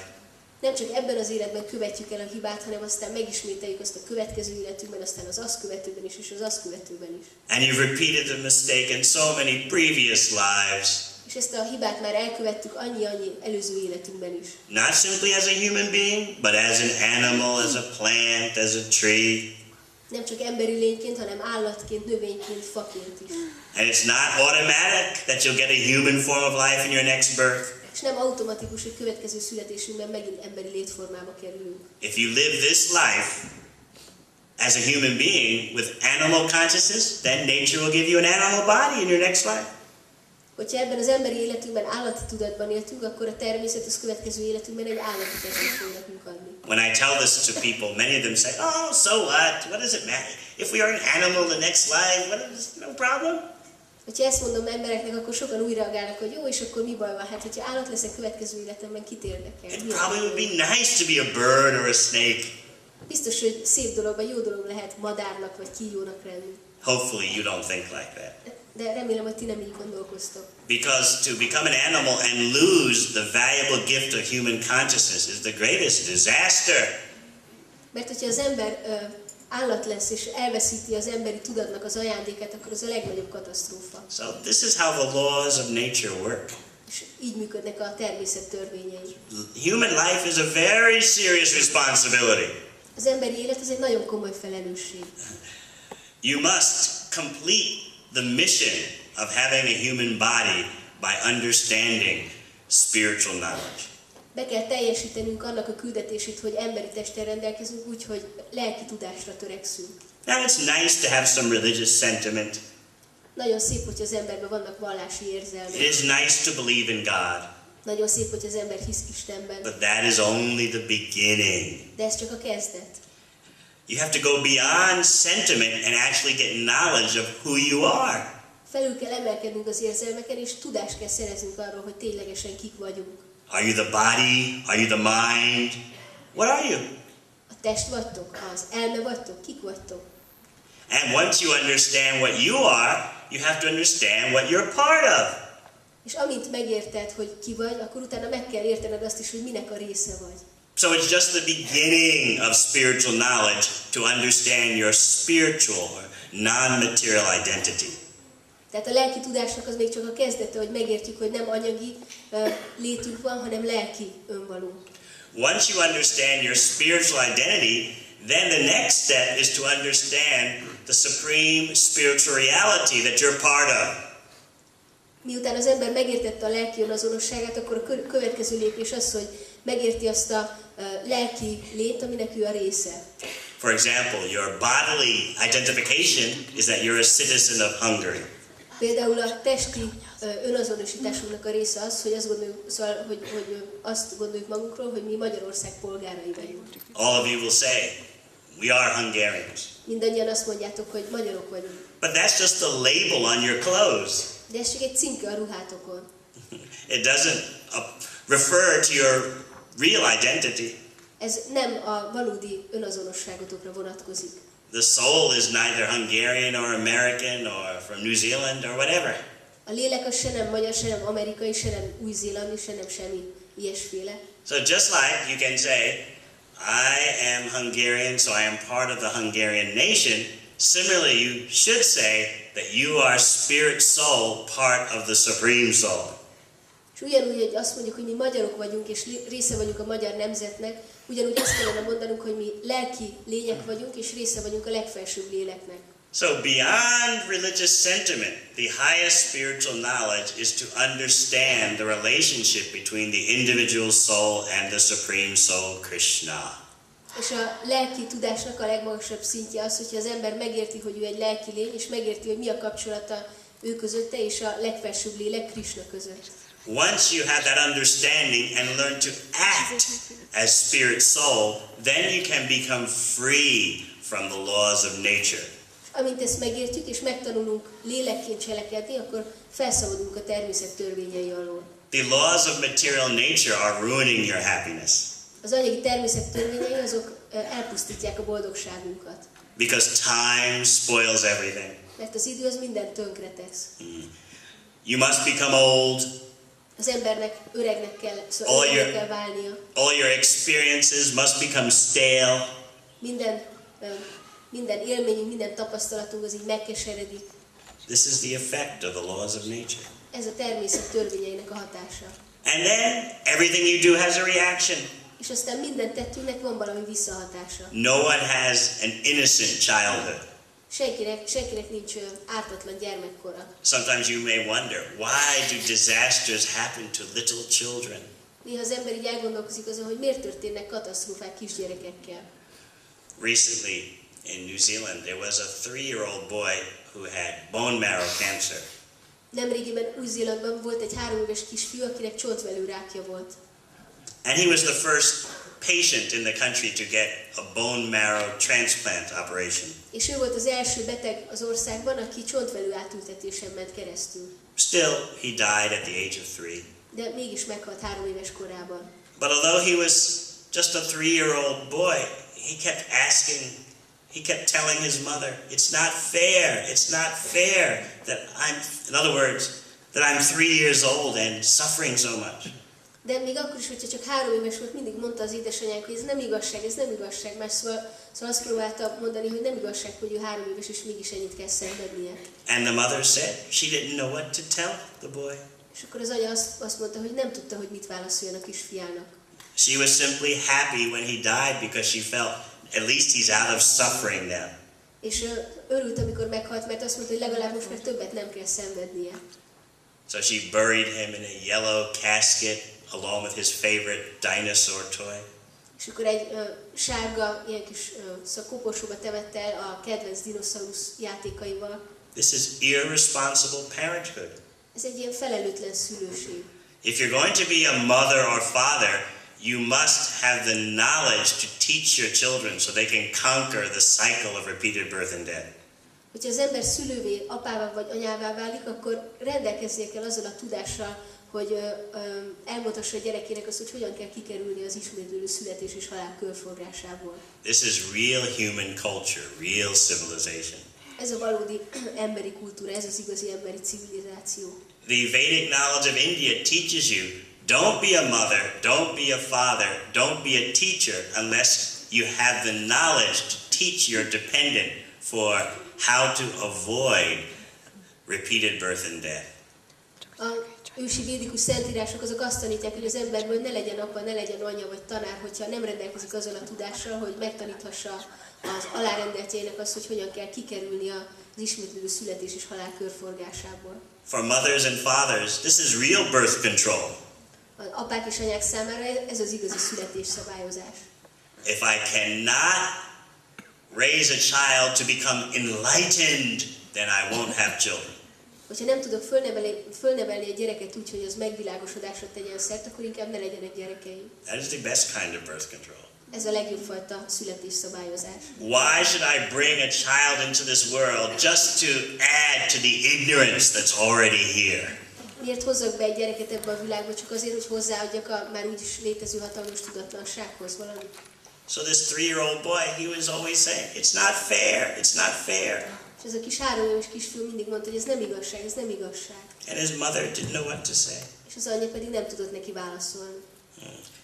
Nem csak ebben az életben követjük el a hibát, hanem aztán megismételjük azt a következő életünkben, aztán az azt követőben is, és az azt követőben is. And you've repeated the mistake in so many previous lives. És ezt a hibát már elkövettük annyi előző életünkben is. Not simply as a human being, but as an animal, as a plant, as a tree. Nem csak emberi lényként, hanem állatként, növényként, faként is. And it's not automatic that you'll get a human form of life in your next birth. És nem automatikus, hogy következő születésünkben megint emberi létformába kerülünk. If you live this life as a human being with animal consciousness, then nature will give you an animal body in your next life. Hogyha ebben az emberi életünkben állati tudatban éltünk, akkor a természet az következő életünkben egy állati testet fog nekünk adni. When I tell this to people, many of them say, "Oh, so what? What does it matter? If we are an animal the next life, what is no problem?" Ha ezt mondom embereknek, akkor sokan úgy reagálnak, hogy jó, és akkor mi baj van? Hát, hogyha állat leszek következő életemben, kit érdekel? It probably would be nice to be a bird or a snake. Biztos, hogy szép dolog, vagy jó dolog lehet madárnak, vagy kígyónak lenni. Hopefully you don't think like that. De remélem, hogy ti nem így gondolkoztok. Because to become an animal and lose the valuable gift of human consciousness is the greatest disaster. Mert hogyha az ember állat lesz, és elveszíti az emberi tudatnak az ajándékát, akkor az a legnagyobb katasztrófa. So this is how the laws of nature work. És így működnek a természet törvényei. Human life is a very serious responsibility. Az emberi élet az egy nagyon komoly felelősség. You must complete the mission of having a human body by understanding spiritual knowledge. Be kell teljesítenünk annak a küldetését, hogy emberi testtel rendelkezünk, úgyhogy lelki tudásra törekszünk. Now it's nice to have some religious sentiment. Nagyon szép, hogy az emberben vannak vallási It érzelmek. is nice to believe in God, Nagyon szép, hogy az ember hisz Istenben. but that is only the beginning. De ez csak a kezdet. You have to go beyond sentiment and actually get knowledge of who you are. Felül kell emelkednünk az érzelmeken, és tudást kell szereznünk arról, hogy ténylegesen kik vagyunk. Are you the body? Are you the mind? What are you? A test vagytok? Az elme vagytok? Kik vagytok? And once you understand what you are, you have to understand what you're part of. És amint megérted, hogy ki vagy, akkor utána meg kell értened azt is, hogy minek a része vagy. So it's just the beginning of spiritual knowledge to understand your spiritual or non-material identity. Tehát a lelki tudásnak az még csak a kezdete, hogy megértjük, hogy nem anyagi létünk van, hanem lelki önvaló. Once you understand your spiritual identity, then the next step is to understand the supreme spiritual reality that you're part of. Miután az ember megértette a lelki önazonosságát, akkor a következő lépés az, hogy megérti azt a lelki lét, aminek ő a része. For example, your bodily identification is that you're a citizen of Hungary. Például a testi önazonosításunknak a része az, hogy azt gondoljuk, szóval, hogy azt gondoljuk magunkról, hogy mi Magyarország polgárai vagyunk. All of you will say, we are Hungarians. Mindannyian azt mondjátok, hogy magyarok vagyunk. But that's just a label on your clothes. De ez csak egy címke a ruhátokon. It doesn't refer to your real identity. Ez nem a valódi önazonosságotokra vonatkozik. The soul is neither Hungarian or American or from New Zealand or whatever. A lélek az se nem magyar, se nem amerikai, se nem új-zélandi, se nem semmi ilyesféle. So just like you can say, I am Hungarian, so I am part of the Hungarian nation, similarly you should say that you are spirit soul, part of the supreme soul. És ugyanúgy, hogy azt mondjuk, hogy mi magyarok vagyunk, és része vagyunk a magyar nemzetnek, ugyanúgy azt kellene mondanunk, hogy mi lelki lények vagyunk, és része vagyunk a legfelsőbb léleknek. So beyond religious sentiment, the highest spiritual knowledge is to understand the relationship between the individual soul and the Supreme Soul, Krishna. És a lelki tudásnak a legmagasabb szintje az, hogyha az ember megérti, hogy ő egy lelki lény, és megérti, hogy mi a kapcsolata ő közötte és a legfelsőbb lélek, Krishna között. Once you have that understanding and learn to act as spirit soul, then you can become free from the laws of nature. Amint ezt megértjük, és megtanulunk lélekként cselekedni, akkor felszabadulunk a természet törvényei alól. The laws of material nature are ruining your happiness Az anyagi természet törvényei azok elpusztítják a boldogságunkat. because time spoils everything. Mert az idő az mindent tönkretesz. You must become old. Az embernek öregnek kell, All öregnek your- kell válnia. All your experiences must become stale. Minden élményünk, minden tapasztalatunk az így megkeseredik. This is the effect of the laws of nature. Ez a természet törvényeinek a hatása. And then everything you do has a reaction. És aztán minden tettünknek van valami visszahatása. No one has an innocent childhood. Senkinek nincs ártatlan gyermekkora. Sometimes you may wonder, why do disasters happen to little children? Néha az ember így elgondolkozik azon, hogy miért történnek katasztrófák kisgyerekekkel. Recently in New Zealand, there was a 3-year-old boy who had bone marrow cancer. Nemrégiben Új-Zélandban volt egy 3 éves kisfiú, akinek csontvelőrákja volt. And he was the first patient in the country to get a bone marrow transplant operation. És ő volt az első beteg az országban, aki csontvelő átültetésen ment keresztül. Still, he died at the age of 3. De mégis meghalt 3 éves korában. But although he was just a 3-year-old boy, he kept telling his mother, it's not fair that in other words, that I'm 3 years old and suffering so much. De még akkor is, hogyha csak 3 éves volt, mindig mondta az édesanyánk, hogy ez nem igazság. Más szóval azt próbálta mondani, hogy nem igazság, hogy ő 3 éves, és mégis ennyit kell szenvednie. And the mother said she didn't know what to tell the boy. És akkor az anya azt mondta, hogy nem tudta, hogy mit válaszoljon a kisfiának. She was simply happy when he died because she felt at least he's out of suffering now. És örült, amikor meghalt, mert azt mondta, hogy legalább most már többet nem kell szenvednie. So she buried him in a yellow casket along with his favorite dinosaur toy. És akkor egy sárga, ilyen kis koporsóba temette el a kedvenc dinoszaurusz játékaival. This is irresponsible parenthood. Ez egy ilyen felelőtlen szülőség. If you're going to be a mother or father, you must have the knowledge to teach your children so they can conquer the cycle of repeated birth and death. Hogyha az ember szülővé, apává vagy anyává válik, akkor rendelkeznie kell azzal a tudással, hogy elmondhassa a gyerekének azt, hogy hogyan kell kikerülni az ismétlődő születés és halál körforgásából. This is real human culture, real civilization. Ez a valódi emberi kultúra, ez az igazi emberi civilizáció. The Vedic knowledge of India teaches you, don't be a mother, don't be a father, don't be a teacher unless you have the knowledge to teach your dependent for how to avoid repeated birth and death. A ősi védikus szentírások azok azt tanítják, hogy az emberből ne legyen apa, ne legyen anyja vagy tanár, hogyha nem rendelkezik azzal a tudással, hogy megtaníthassa az alárendeltjeinek azt, hogy hogyan kell kikerülni az ismétlődő születés és halál körforgásából. For mothers and fathers, this is real birth control. Az apák és anyák számára ez az igazi születésszabályozás. If I cannot raise a child to become enlightened, then I won't have children. Hogyha nem tudok fölnevelni egy gyereket úgy, hogy az megvilágosodásra tegyen szert, akkor inkább ne legyenek gyerekeim. That is the best kind of birth control. Ez a legjobb fajta születésszabályozás. Why should I bring a child into this world just to add to the ignorance that's already here? Miért hozzak be egy gyereket ebbe a világba, csak azért, hogy hozzáadjak a már úgyis létező hatalmas tudatlansághoz valamit? So this 3-year-old boy, he was always saying, it's not fair, it's not fair. És ez a kis 3 éves kisfiú mindig mondta, hogy ez nem igazság. And his mother didn't know what to say. És az anyja pedig nem tudott neki válaszolni.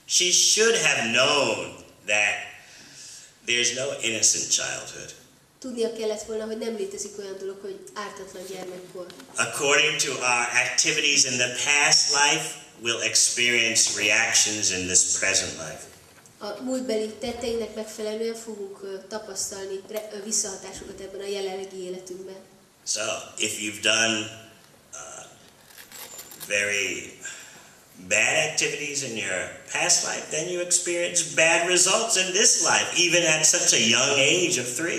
She should have known that there's no innocent childhood. Tudnia kellett volna, hogy nem létezik olyan dolog, hogy ártatlan gyermekkor. According to our activities in the past life, we'll experience reactions in this present life. a múltbeli tetteinek megfelelően fogunk tapasztalni visszahatásokat ebben a jelenlegi életünkben. So, if you've done very bad activities in your past life, then you experience bad results in this life, even at such a young age of 3.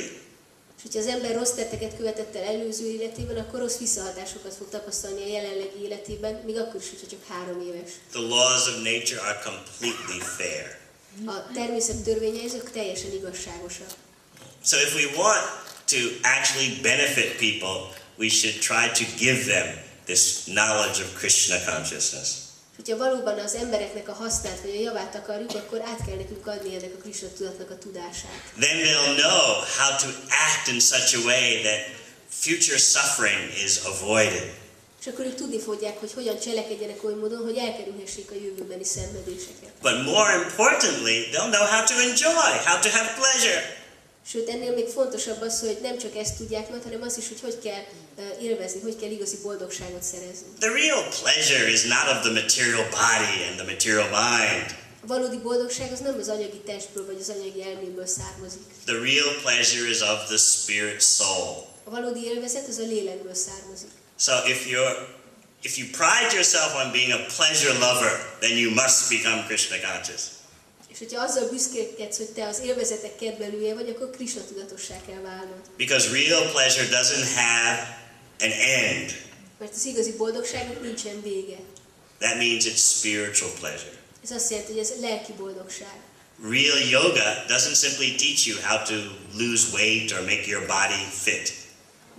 És hogyha az ember rossz tetteket követett el előző életében, akkor rossz visszahatásokat fog tapasztalni a jelenlegi életében, még akkor is, hogyha csak 3 éves. The laws of nature are completely fair. A természet törvényei azok teljesen igazságosak. So if we want to actually benefit people, we should try to give them this knowledge of Krishna consciousness. Hogyha valóban az embereknek a hasznát vagy a javát akarjuk, akkor át kell nekünk adni ennek a Krishna tudatnak a tudását. Then they'll know how to act in such a way that future suffering is avoided. És akkor ők tudni fogják, hogy hogyan cselekedjenek oly módon, hogy elkerülhessék a jövőbeni szenvedéseket. But more importantly, they'll know how to enjoy, how to have pleasure. Sőt, ennél még fontosabb az, hogy nem csak ezt tudják majd, hanem az is, hogy kell élvezni, hogy kell igazi boldogságot szerezni. The real pleasure is not of the material body and the material mind. A valódi boldogság az nem az anyagi testből vagy az anyagi elméből származik. The real pleasure is of the spirit soul. A valódi élvezet az a lélekből származik. So if you pride yourself on being a pleasure lover, then you must become Krishna conscious. És hogyha azzal büszkélkedsz, hogy te az élvezetek kedvelője vagy, akkor Krishna tudatossá kell válnod. Because real pleasure doesn't have an end. Mert az igazi boldogságnak nincsen vége. That means it's spiritual pleasure. Ez azt jelenti, hogy ez lelki boldogság. Real yoga doesn't simply teach you how to lose weight or make your body fit.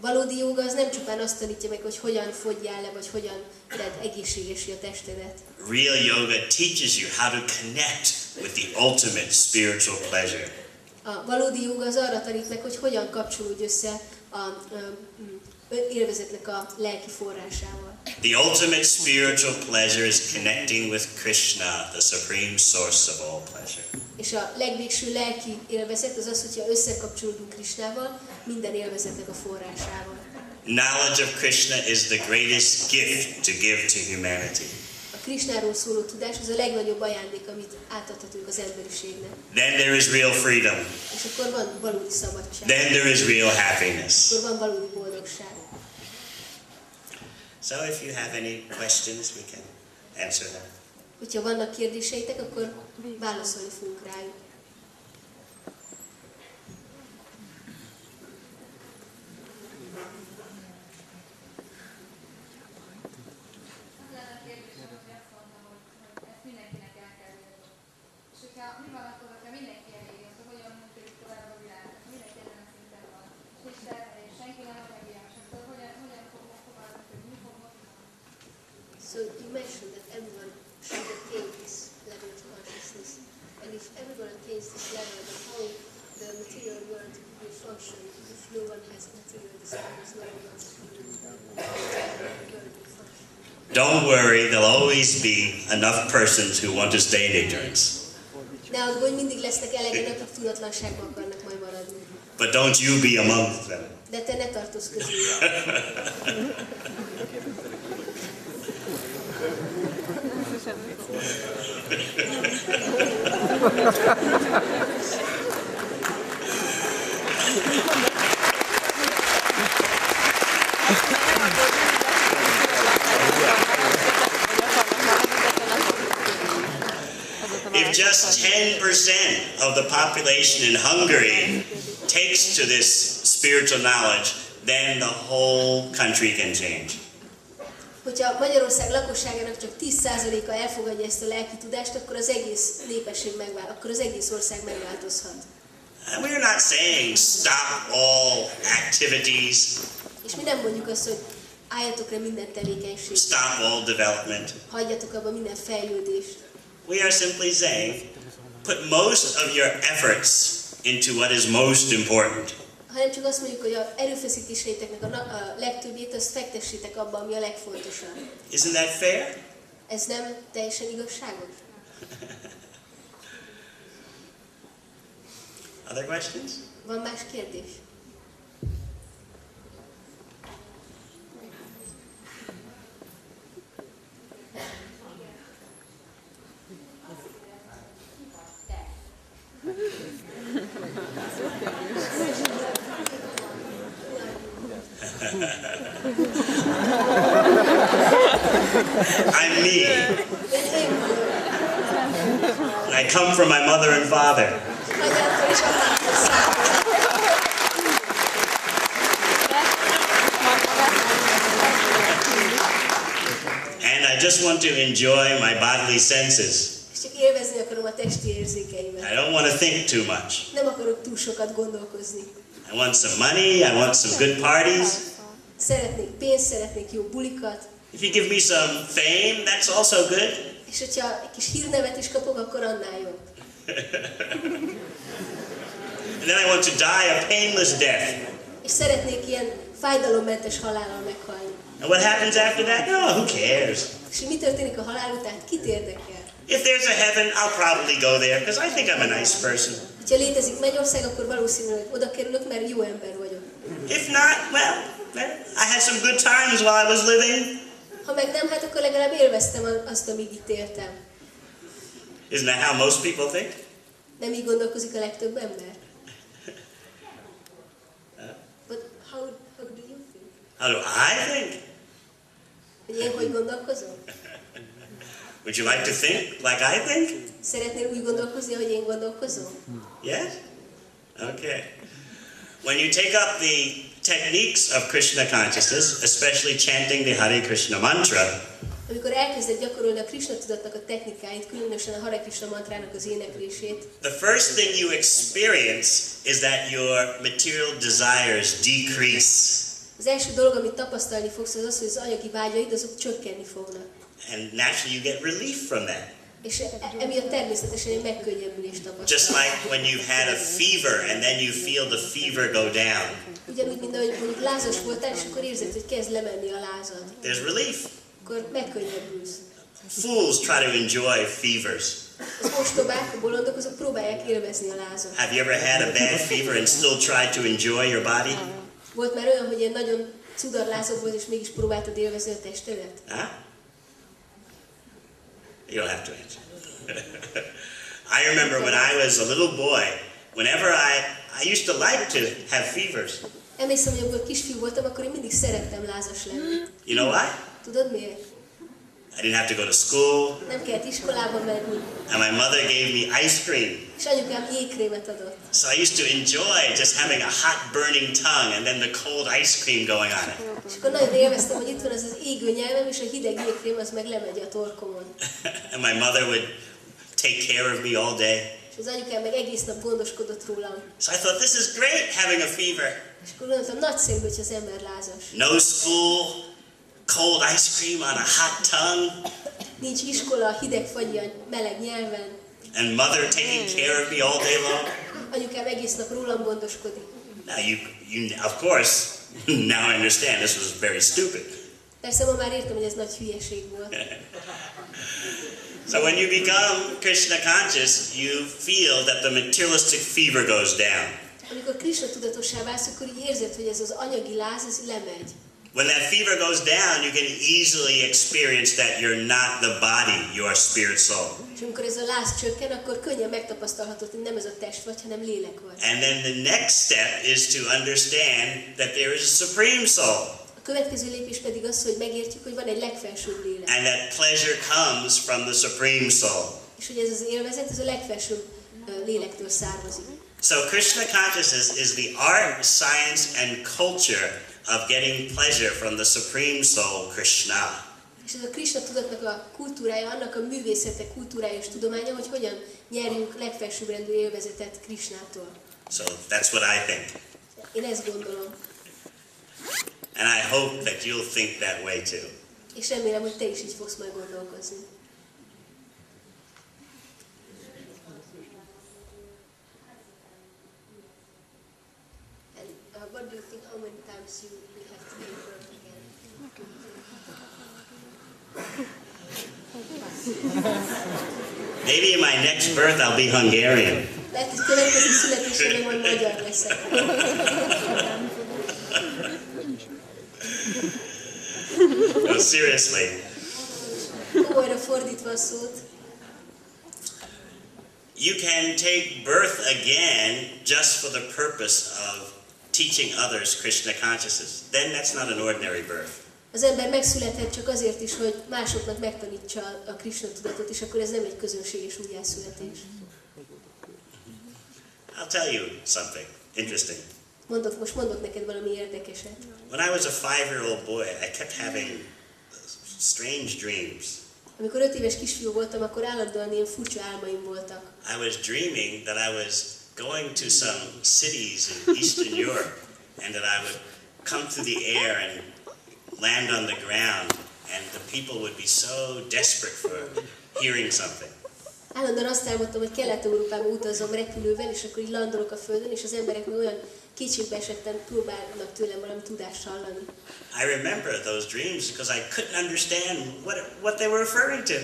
Valódi jóga az nem csupán azt tanítja meg, hogy hogyan fogyjál le, vagy hogyan tedd egészségesé a testedet. Real yoga teaches you how to connect with the ultimate spiritual pleasure. A valódi jóga az arra tanít meg, hogy hogyan kapcsolódj össze a élvezetnek a lelki forrásával. The ultimate spiritual pleasure is connecting with Krishna, the supreme source of all pleasure. És a legvégső lelki élvezet az az, hogyha összekapcsolódunk Krishnával, minden élvezetnek a forrásával. Knowledge of Krishna is the greatest gift to give to humanity. A Krishnáról szóló tudás az a legnagyobb ajándék, amit átadhatunk az emberiségnek. Then there is real freedom. És akkor van valódi szabadság. Then there is real happiness. Akkor van valódi boldogság. So if you have any questions, we can answer them. Hogyha vannak kérdéseitek, akkor válaszolni fogunk rájuk. So you mentioned that everyone should attain this level of consciousness, and if everyone attains this level, then how the material world will function if no one has material desires, no one wants to do Don't worry, there'll always be enough persons who want to stay in ignorance. Ne aggódj, mindig lesznek elegen, akik tudatlanságban akarnak majd maradni. But don't you be among them. De te ne tartozz közéjük. If just 10% of the population in Hungary takes to this spiritual knowledge, then the whole country can change. Hogyha Magyarország lakosságának csak 10%-a elfogadja ezt a lelki tudást, akkor az egész népesség akkor az egész ország megváltozhat. And we're not saying stop all activities, És mi nem mondjuk azt, hogy álljatok le minden tevékenység, stop all development. hagyjatok abba minden fejlődést. We are simply saying put most of your efforts into what is most important. Hanem csak azt mondjuk, hogy az erőfeszítéseiteknek a legtöbbjét azt fektessétek abba, ami a legfontosabb. Isn't that fair? Ez nem teljesen igazságos? Other questions? Van más kérdés? I'm me. Én vagyok. And I come from my mother and father. Anyától és apától származom. And I just want to enjoy my bodily senses. És csak élvezni akarom a testi érzékeimet. I don't want to think too much. Nem akarok túl sokat gondolkozni. I want some money, I want some good parties. Szeretnék pénzt, szeretnék jó bulikat. If you give me some fame, that's also good. És hogyha egy kis hírnevet is kapok, akkor annál jobb. And then I want to die a painless death. És szeretnék ilyen fájdalommentes halállal meghalni. And what happens after that? No, who cares? És mi történik a halál után? Kit érdekel? If there's a heaven, I'll probably go there because I think I'm a nice person. Ha létezik mennyország, akkor valószínűleg oda kerülök, mert jó ember vagyok. If not, well, I had some good times while I was living. Ha meg nem, hát akkor legalább élveztem azt, amíg itt éltem. Isn't that how most people think? Nem így gondolkozik a legtöbb ember? But how do you think? How do I think? Hogy én hogy gondolkozom? Would you like to think like I think? Szeretnél úgy gondolkozni, hogy én gondolkozom? Yes? Okay. When you take up the techniques of Krishna consciousness, especially chanting the Hare Krishna mantra, Amikor elkezded gyakorolni a Krishna tudatnak a technikáit, különösen a Hare Krishna mantrának az éneklését, the first thing you experience is that your material desires decrease. az első dolog, amit tapasztalni fogsz, az az, hogy az anyagi vágyaid azok csökkenni fognak. And naturally you get relief from that. És emiatt természetesen egy megkönnyebbülést Just tapasztalsz. like when you've had a fever and then you feel the fever go down. Ugyanúgy, mint ahogy mondjuk lázas voltál, és akkor érzed, hogy kezd lemenni a lázad. There's relief. Akkor megkönnyebbülsz. Fools try to enjoy fevers. Az ostobák, a bolondok, azok próbálják élvezni a lázat. Have you ever had a bad fever and still tried to enjoy your body? Volt már olyan, hogy ilyen nagyon cudarlázad volt, és mégis próbáltad élvezni a testedet? Huh? You don't have to answer. I remember when I was a little boy, whenever I used to like to have fevers. Emlékszem, hogy amikor kisfiú voltam, akkor én mindig szerettem lázas lenni. You know why? Tudod miért? I didn't have to go to school, Nem kellett iskolába menni, and my mother gave me ice cream. és anyukám jégkrémet adott. So I used to enjoy just having a hot burning tongue and then the cold ice cream going on it. És akkor nagyon élveztem, hogy itt van az égő nyelvem, és a hideg jégkrém az meg lemegy a torkomon. And my mother would take care of me all day. És az anyukám meg egész nap gondoskodott rólam. So I thought, this is great having a fever. És akkor gondoltam, nagyszerű, hogyha az ember lázas. No school, cold ice cream on a hot tongue, Nincs iskola, hideg fagyi a meleg nyelven. and mother taking care of me all day long. Anyukám egész nap rólam gondoskodik. Now of course, now I understand this was very stupid. Persze ma már értem, hogy ez nagy hülyeség volt. So when you become Krishna conscious, you feel that the materialistic fever goes down. Amikor Krishna tudatossá válsz, akkor így érzed, hogy ez az anyagi láz, ez lemegy. When that fever goes down, you can easily experience that you're not the body, you are spirit soul. És amikor ez a láz csökken, akkor könnyen megtapasztalhatod, hogy nem ez a test vagy, hanem lélek vagy. And then the next step is to understand that there is a supreme soul. A következő lépés pedig az, hogy megértjük, hogy van egy legfelsőbb lélek. And that pleasure comes from the supreme soul. És hogy ez az élvezet, ez a legfelsőbb lélektől származik. So Krishna consciousness is the art, science, and culture of getting pleasure from the supreme soul, Krishna. És ez a Krishna tudatnak a kultúrája, annak a művészete, kultúrája és tudománya, hogy hogyan nyerjünk legfelsőbbrendű élvezetet Krishnától. So that's what I think. Én ezt gondolom. And I hope that you'll think that way too. És remélem, hogy te is így fogsz majd gondolkozni. And what do you think, how many times you will have to give birth again? Maybe in my next birth I'll be Hungarian. Lehet, hogy következő születésemben majd magyar leszek. No, seriously. Komolyra fordítva a szót, You can take birth again just for the purpose of teaching others Krishna consciousness, then that's not an ordinary birth. Az ember megszülethet csak azért is, hogy másoknak megtanítsa a Krishna tudatot, és akkor ez nem egy közönséges újjászületés. I'll tell you something interesting. Most mondok neked valami érdekeset. When I was a 5-year-old boy, I kept having strange dreams. Amikor 5 éves kisfiú voltam, akkor állandóan ilyen furcsa álmaim voltak. I was dreaming that I was going to some cities in Eastern Europe and that I would come through the air and land on the ground and the people would be so desperate for hearing something. Állandóan azt álmodtam, hogy Kelet-Európába utazom repülővel, és akkor így landolok a földön, és az emberek meg olyan kétségbe esetten próbálnak tőlem valami tudást hallani. I remember those dreams because I couldn't understand what they were referring to.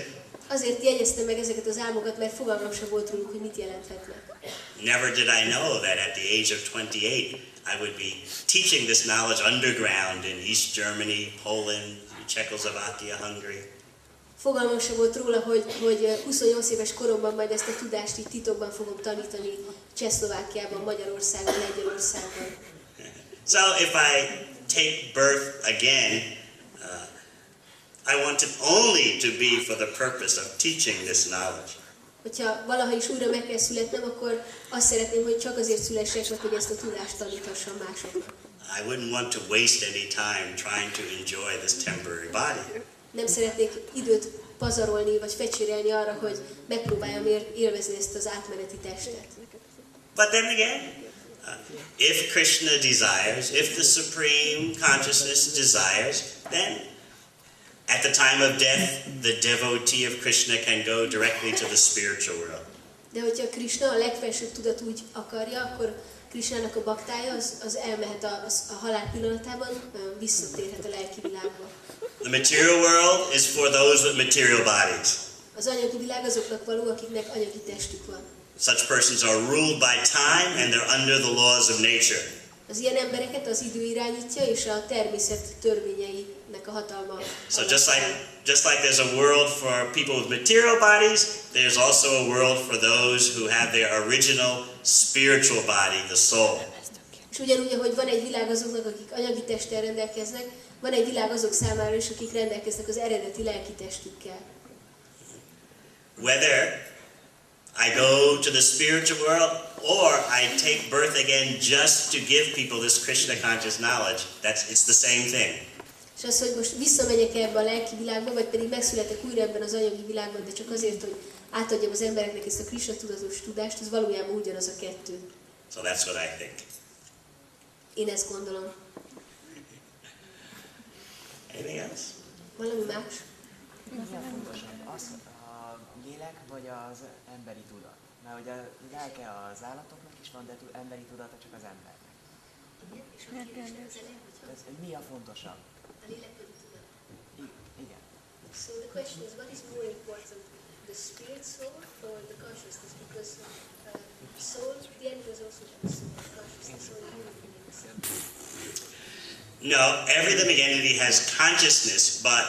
Azért jegyeztem meg ezeket az álmokat, mert fogalmam sem volt róluk, hogy mit jelenthetnek. Never did I know that at the age of 28 I would be teaching this knowledge underground in East Germany, Poland, Czechoslovakia, Hungary. Fogalmam sem volt róla, hogy 28 éves koromban majd ezt a tudást így titokban fogom tanítani Csehszlovákiában, Magyarországon, Lengyelországban. So if I take birth again, I want it only to be for the purpose of teaching this knowledge. Hogyha valaha is újra meg kell születnem, akkor azt szeretném, hogy csak azért szülessek meg, hogy ezt a tudást taníthassam másoknak. I wouldn't want to waste any time trying to enjoy this temporary body. Nem szeretnék időt pazarolni, vagy fecsérelni arra, hogy megpróbáljam élvezni ezt az átmeneti testet. But then again, if Krishna desires, if the Supreme Consciousness desires, then at the time of death, the devotee of Krishna can go directly to the spiritual world. De hogyha Krishna, a legfelsőbb tudat úgy akarja, akkor Krishnának a baktája az elmehet a halál pillanatában, visszatérhet a lelki világba. The material world is for those with material bodies. Az anyagi világ azoknak való, akiknek anyagi testük van. Such persons are ruled by time and they're under the laws of nature. Az ilyen embereket az idő irányítja, és a természet törvényeinek a hatalma. So just like there's a world for people with material bodies, there's also a world for those who have their original spiritual body, the soul. És ugyanúgy, ahogy van egy világ azoknak, akik anyagi testtel rendelkeznek, van egy világ azok számára is, akik rendelkeznek az eredeti lelki testükkel. Whether I go to the spiritual world or I take birth again just to give people this Krishna conscious knowledge, it's the same thing. És az, hogy most visszamegyek ebbe a lelki világba, vagy pedig megszületek újra ebben az anyagi világban, de csak azért, hogy átadjam az embereknek ezt a Krishna tudatos tudást, az valójában ugyanaz a kettő. So that's what I think. Én ezt gondolom. Anything else? Valami más? Mi a fontosabb, az a lélek vagy az emberi tudat? Mert ugye a lelke az állatoknak is van, de emberi tudata csak az embernek. Mi a fontosabb? A lélek vagy a tudat? Igen. So the question is, what is more important, the spirit soul or the consciousness? Because soul, the end is also consciousness. So No, every living entity has consciousness, but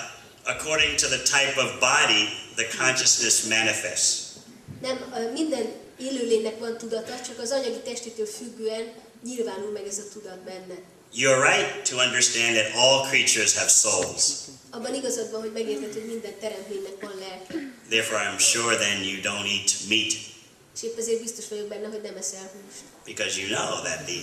according to the type of body, the consciousness manifests. nem, minden élőlénynek van tudata, csak az anyagi testétől függően nyilvánul meg ez a tudat benne. You're right to understand that all creatures have souls. Abban igazad van, hogy megérted, hogy minden teremtménynek van lelke. Therefore, I'm sure then you don't eat meat, És épp ezért biztos vagyok benne, hogy nem eszel húst. because you know that the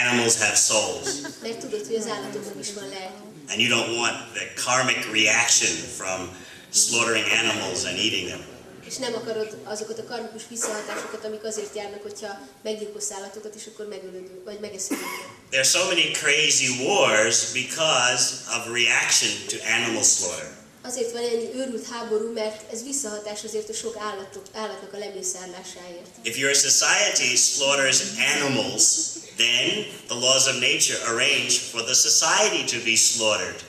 animals have souls. Mert tudod, hogy az állatoknak is van lelke. And you don't want the karmic reaction from slaughtering animals and eating them. És nem akarod azokat a karmikus visszahatásokat, amik azért járnak, hogyha meggyilkolsz állatokat, és akkor megölöd, vagy megeszed őket. There are so many crazy wars because of reaction to animal slaughter. Azért van ennyi őrült háború, mert ez visszahatás azért a sok állatnak a lemészárlásáért. If your society slaughters animals, then the laws of nature arrange for the society to be slaughtered.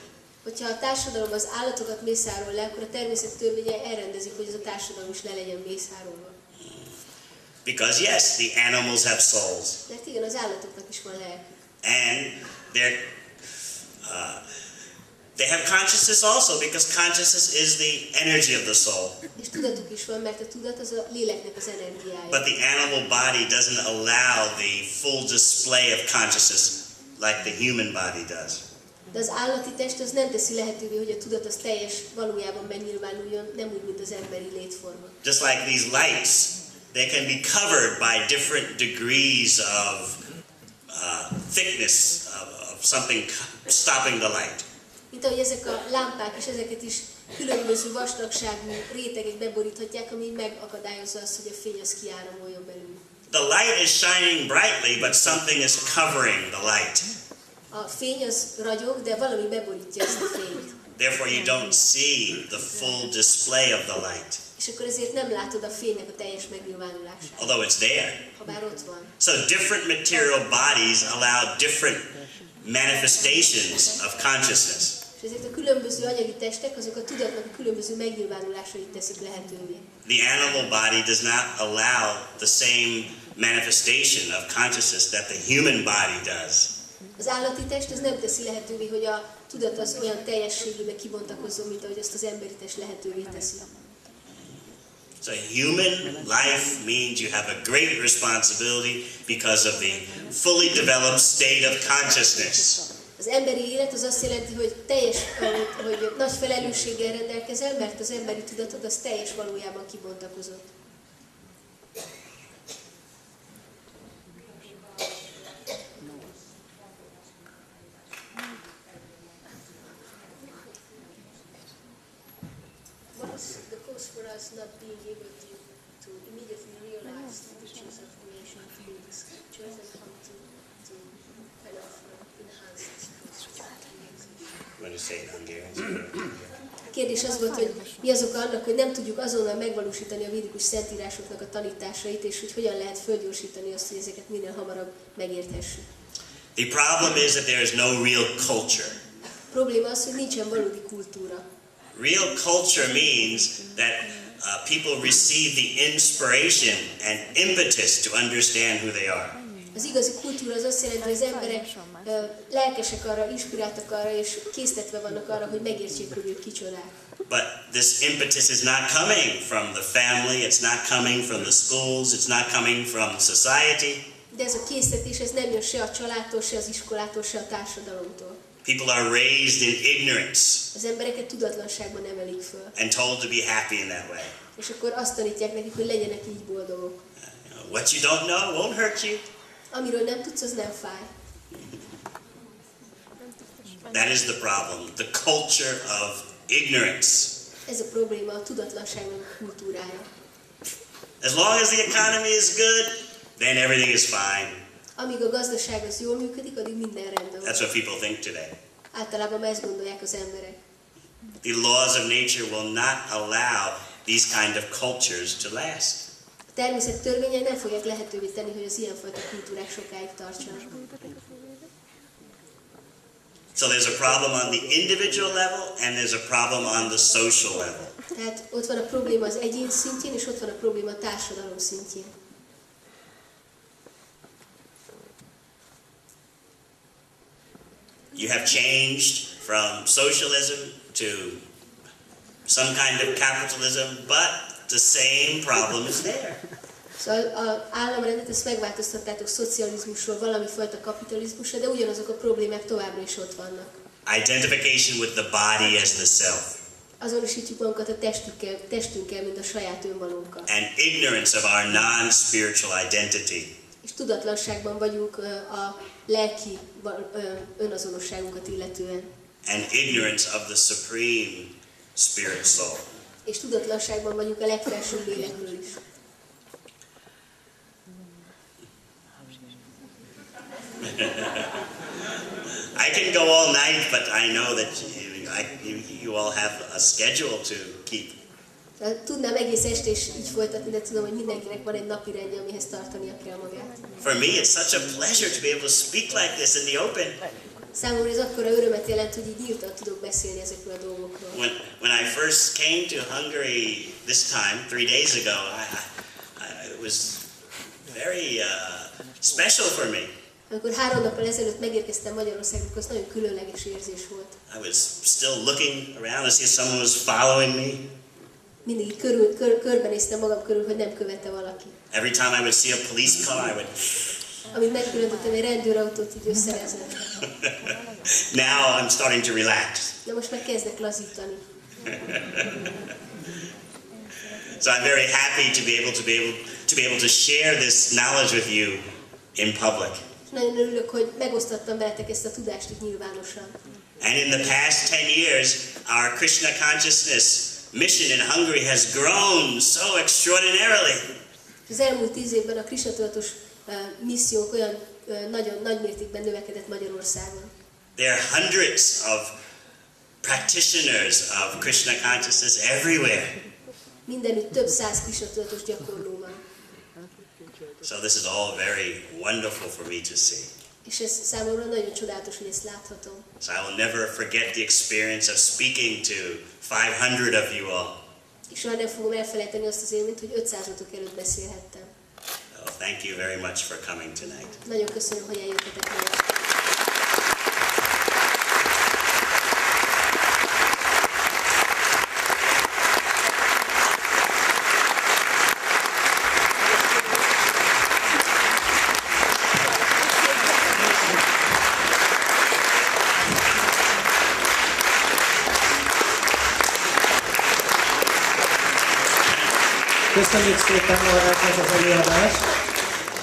Hogyha a társadalom az állatokat mészárol le, akkor a természet törvényei elrendezik, hogy ez a társadalom is le legyen mészárolva. Because yes, the animals have souls. Mert igen, az állatoknak is van lelkük. And They have consciousness also because consciousness is the energy of the soul. És tudatuk is van, mert a tudat az a léleknek az energiája. But the animal body doesn't allow the full display of consciousness like the human body does. De az állati test az nem teszi lehetővé, hogy a tudat az teljes valójában megnyilvánuljon, nem úgy, mint az emberi létforma. Just like these lights, they can be covered by different degrees of thickness of something stopping the light. Mint ahogy ezek a lámpák is, ezeket is különböző vastagságú rétegek beboríthatják, ami megakadályozza azt, hogy a fény az kiáramoljon belül. The light is shining brightly, but something is covering the light. A fény az ragyog, de valami beborítja ezt a fényt. Therefore you don't see the full display of the light, És akkor ezért nem látod a fénynek a teljes megnyilvánulását, although it's there. ha bár ott van. So different material bodies allow different manifestations of consciousness. És ezért a különböző anyagi testek, azok a tudatnak a különböző megnyilvánulásait teszik lehetővé. The animal body does not allow the same manifestation of consciousness that the human body does. Az állati test az nem teszi lehetővé, hogy a tudat az olyan teljességében kibontakozzon, mint ahogy azt az emberi test lehetővé teszi. So human life means you have a great responsibility because of the fully developed state of consciousness. Az emberi élet az azt jelenti, hogy hogy nagy felelősséggel rendelkezel, mert az emberi tudatod az teljes valójában kibontakozott. What's the cause for us not being able to immediately realize the teachings of creation through the scriptures and come to kind of enhance this process? When you say it in Hungarian. A kérdés az volt, hogy mi az oka annak, hogy nem tudjuk azonnal megvalósítani a védikus szentírásoknak a tanításait, és hogy hogyan lehet fölgyorsítani azt, hogy ezeket minél hamarabb megérthessük. The problem is that there is no real culture. A probléma az, hogy nincsen valódi kultúra. Real culture means that people receive the inspiration and impetus to understand who they are. Az igazi kultúra az azt jelenti, hogy az emberek lelkesek arra, inspiráltak arra, és késztetve vannak arra, hogy megértsék, hogy ők kicsodák. But this impetus is not coming from the family, it's not coming from the schools, it's not coming from society. De ez a késztetés, ez nem jön se a családtól, se az iskolától, se a társadalomtól. People are raised in ignorance Az embereket tudatlanságban nevelik föl. and told to be happy in that way. És akkor azt tanítják nekik, hogy legyenek így boldogok. What you don't know won't hurt you. Amiről nem tudsz, az nem fáj. That is the problem, the culture of ignorance. Ez a probléma, a tudatlanságnak a kultúrája. As long as the economy is good, then everything is fine. Amíg a gazdaság az jól működik, addig minden rendben van. That's what people think today. Általában ezt gondolják az emberek. The laws of nature will not allow these kind of cultures to last. A természet törvényei nem fogják lehetővé tenni, hogy az ilyenfajta kultúrák sokáig tartsanak. So there's a problem on the individual level and there's a problem on the social level. Tehát ott van a probléma az egyén szintjén, és ott van a probléma a társadalom szintjén. You have changed from socialism to some kind of capitalism, but the same problem is there. Szóval az államrendet ezt megváltoztattátok szocializmusról valami fajta kapitalizmusra, de ugyanazok a problémák továbbra is ott vannak. Identification with the body as the self. Azonosítjuk magunkat a testünkkel, mint a saját önvalónkkal. And ignorance of our non-spiritual identity. És tudatlanságban vagyunk a lelki önazonosságunkat illetően. And ignorance of the supreme spirit soul. És tudatlanságban vagyunk a legfelsőbb lélekről is. I can go all night, but I know that you all have a schedule to keep. Tudnám egész este is így folytatni, de tudom, hogy mindenkinek van egy napi rendje, amihez tartania kell magát. For me, it's such a pleasure to be able to speak like this in the open. Számomra ez akkora örömet jelent, hogy így nyíltan tudok beszélni ezekről a dolgokról. When I first came to Hungary this time, 3 days ago, it was very special for me. Amikor 3 nappal ezelőtt megérkeztem Magyarországra, az nagyon különleges érzés volt. I was still looking around to see if someone was following me. Mindig így körbenéztem magam körül, hogy nem követte valaki. Every time I would see a police car, I would... Amíg megkülöntöttem egy rendőrautót, így összerezem. Now I'm starting to relax. De most már kezdek lazítani. So I'm very happy to be able to share this knowledge with you in public. Nagyon örülök, hogy megosztottam veletek ezt a tudást itt nyilvánosan. And in the past 10 years, our Krishna consciousness mission in Hungary has grown so extraordinarily. Az elmúlt 10 évben a Krishna tudatos missziónk olyan nagyon nagy mértékben növekedett Magyarországon. There are hundreds of practitioners of Krishna consciousness everywhere. Mindenütt több 100 Krishna tudatos gyakorló van. So this is all very wonderful for me to see. És ez számomra nagyon csodálatos, hogy ezt láthatom. So I will never forget the experience of speaking to 500 of you all. És soha nem fogom elfelejteni azt az élményt, hogy 500-atok előtt beszélhettem. Oh, thank you very much for coming tonight. Nagyon köszönöm, hogy eljöttetek meg. Köszönjük szépen Marráknak az előadást,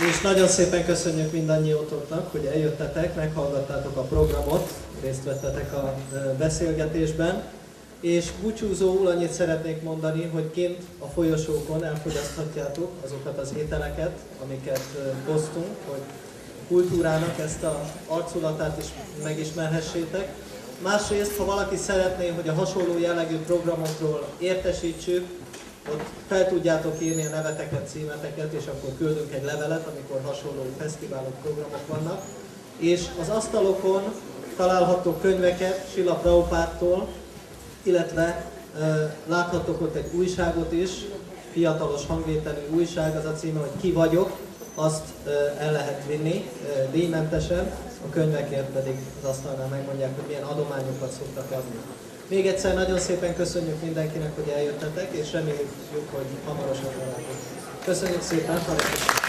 és nagyon szépen köszönjük mindannyiótoknak, hogy eljöttetek, meghallgattátok a programot, részt vettetek a beszélgetésben, és búcsúzóul annyit szeretnék mondani, hogy kint a folyosókon elfogyaszthatjátok azokat az ételeket, amiket hoztunk, hogy kultúrának ezt az arculatát is megismerhessétek. Másrészt, ha valaki szeretné, hogy a hasonló jellegű programokról értesítsük, ott fel tudjátok írni a neveteket, címeteket, és akkor küldünk egy levelet, amikor hasonló fesztiválok, programok vannak. És az asztalokon találhattok könyveket Srila Prabhupádtól, illetve láthattok ott egy újságot is, fiatalos hangvételű újság, az a címe, hogy Ki vagyok, azt el lehet vinni díjmentesen, a könyvekért pedig az asztalnál megmondják, hogy milyen adományokat szoktak adni. Még egyszer nagyon szépen köszönjük mindenkinek, hogy eljöttetek, és reméljük, hogy hamarosan találkozunk. Köszönjük szépen, találkozunk!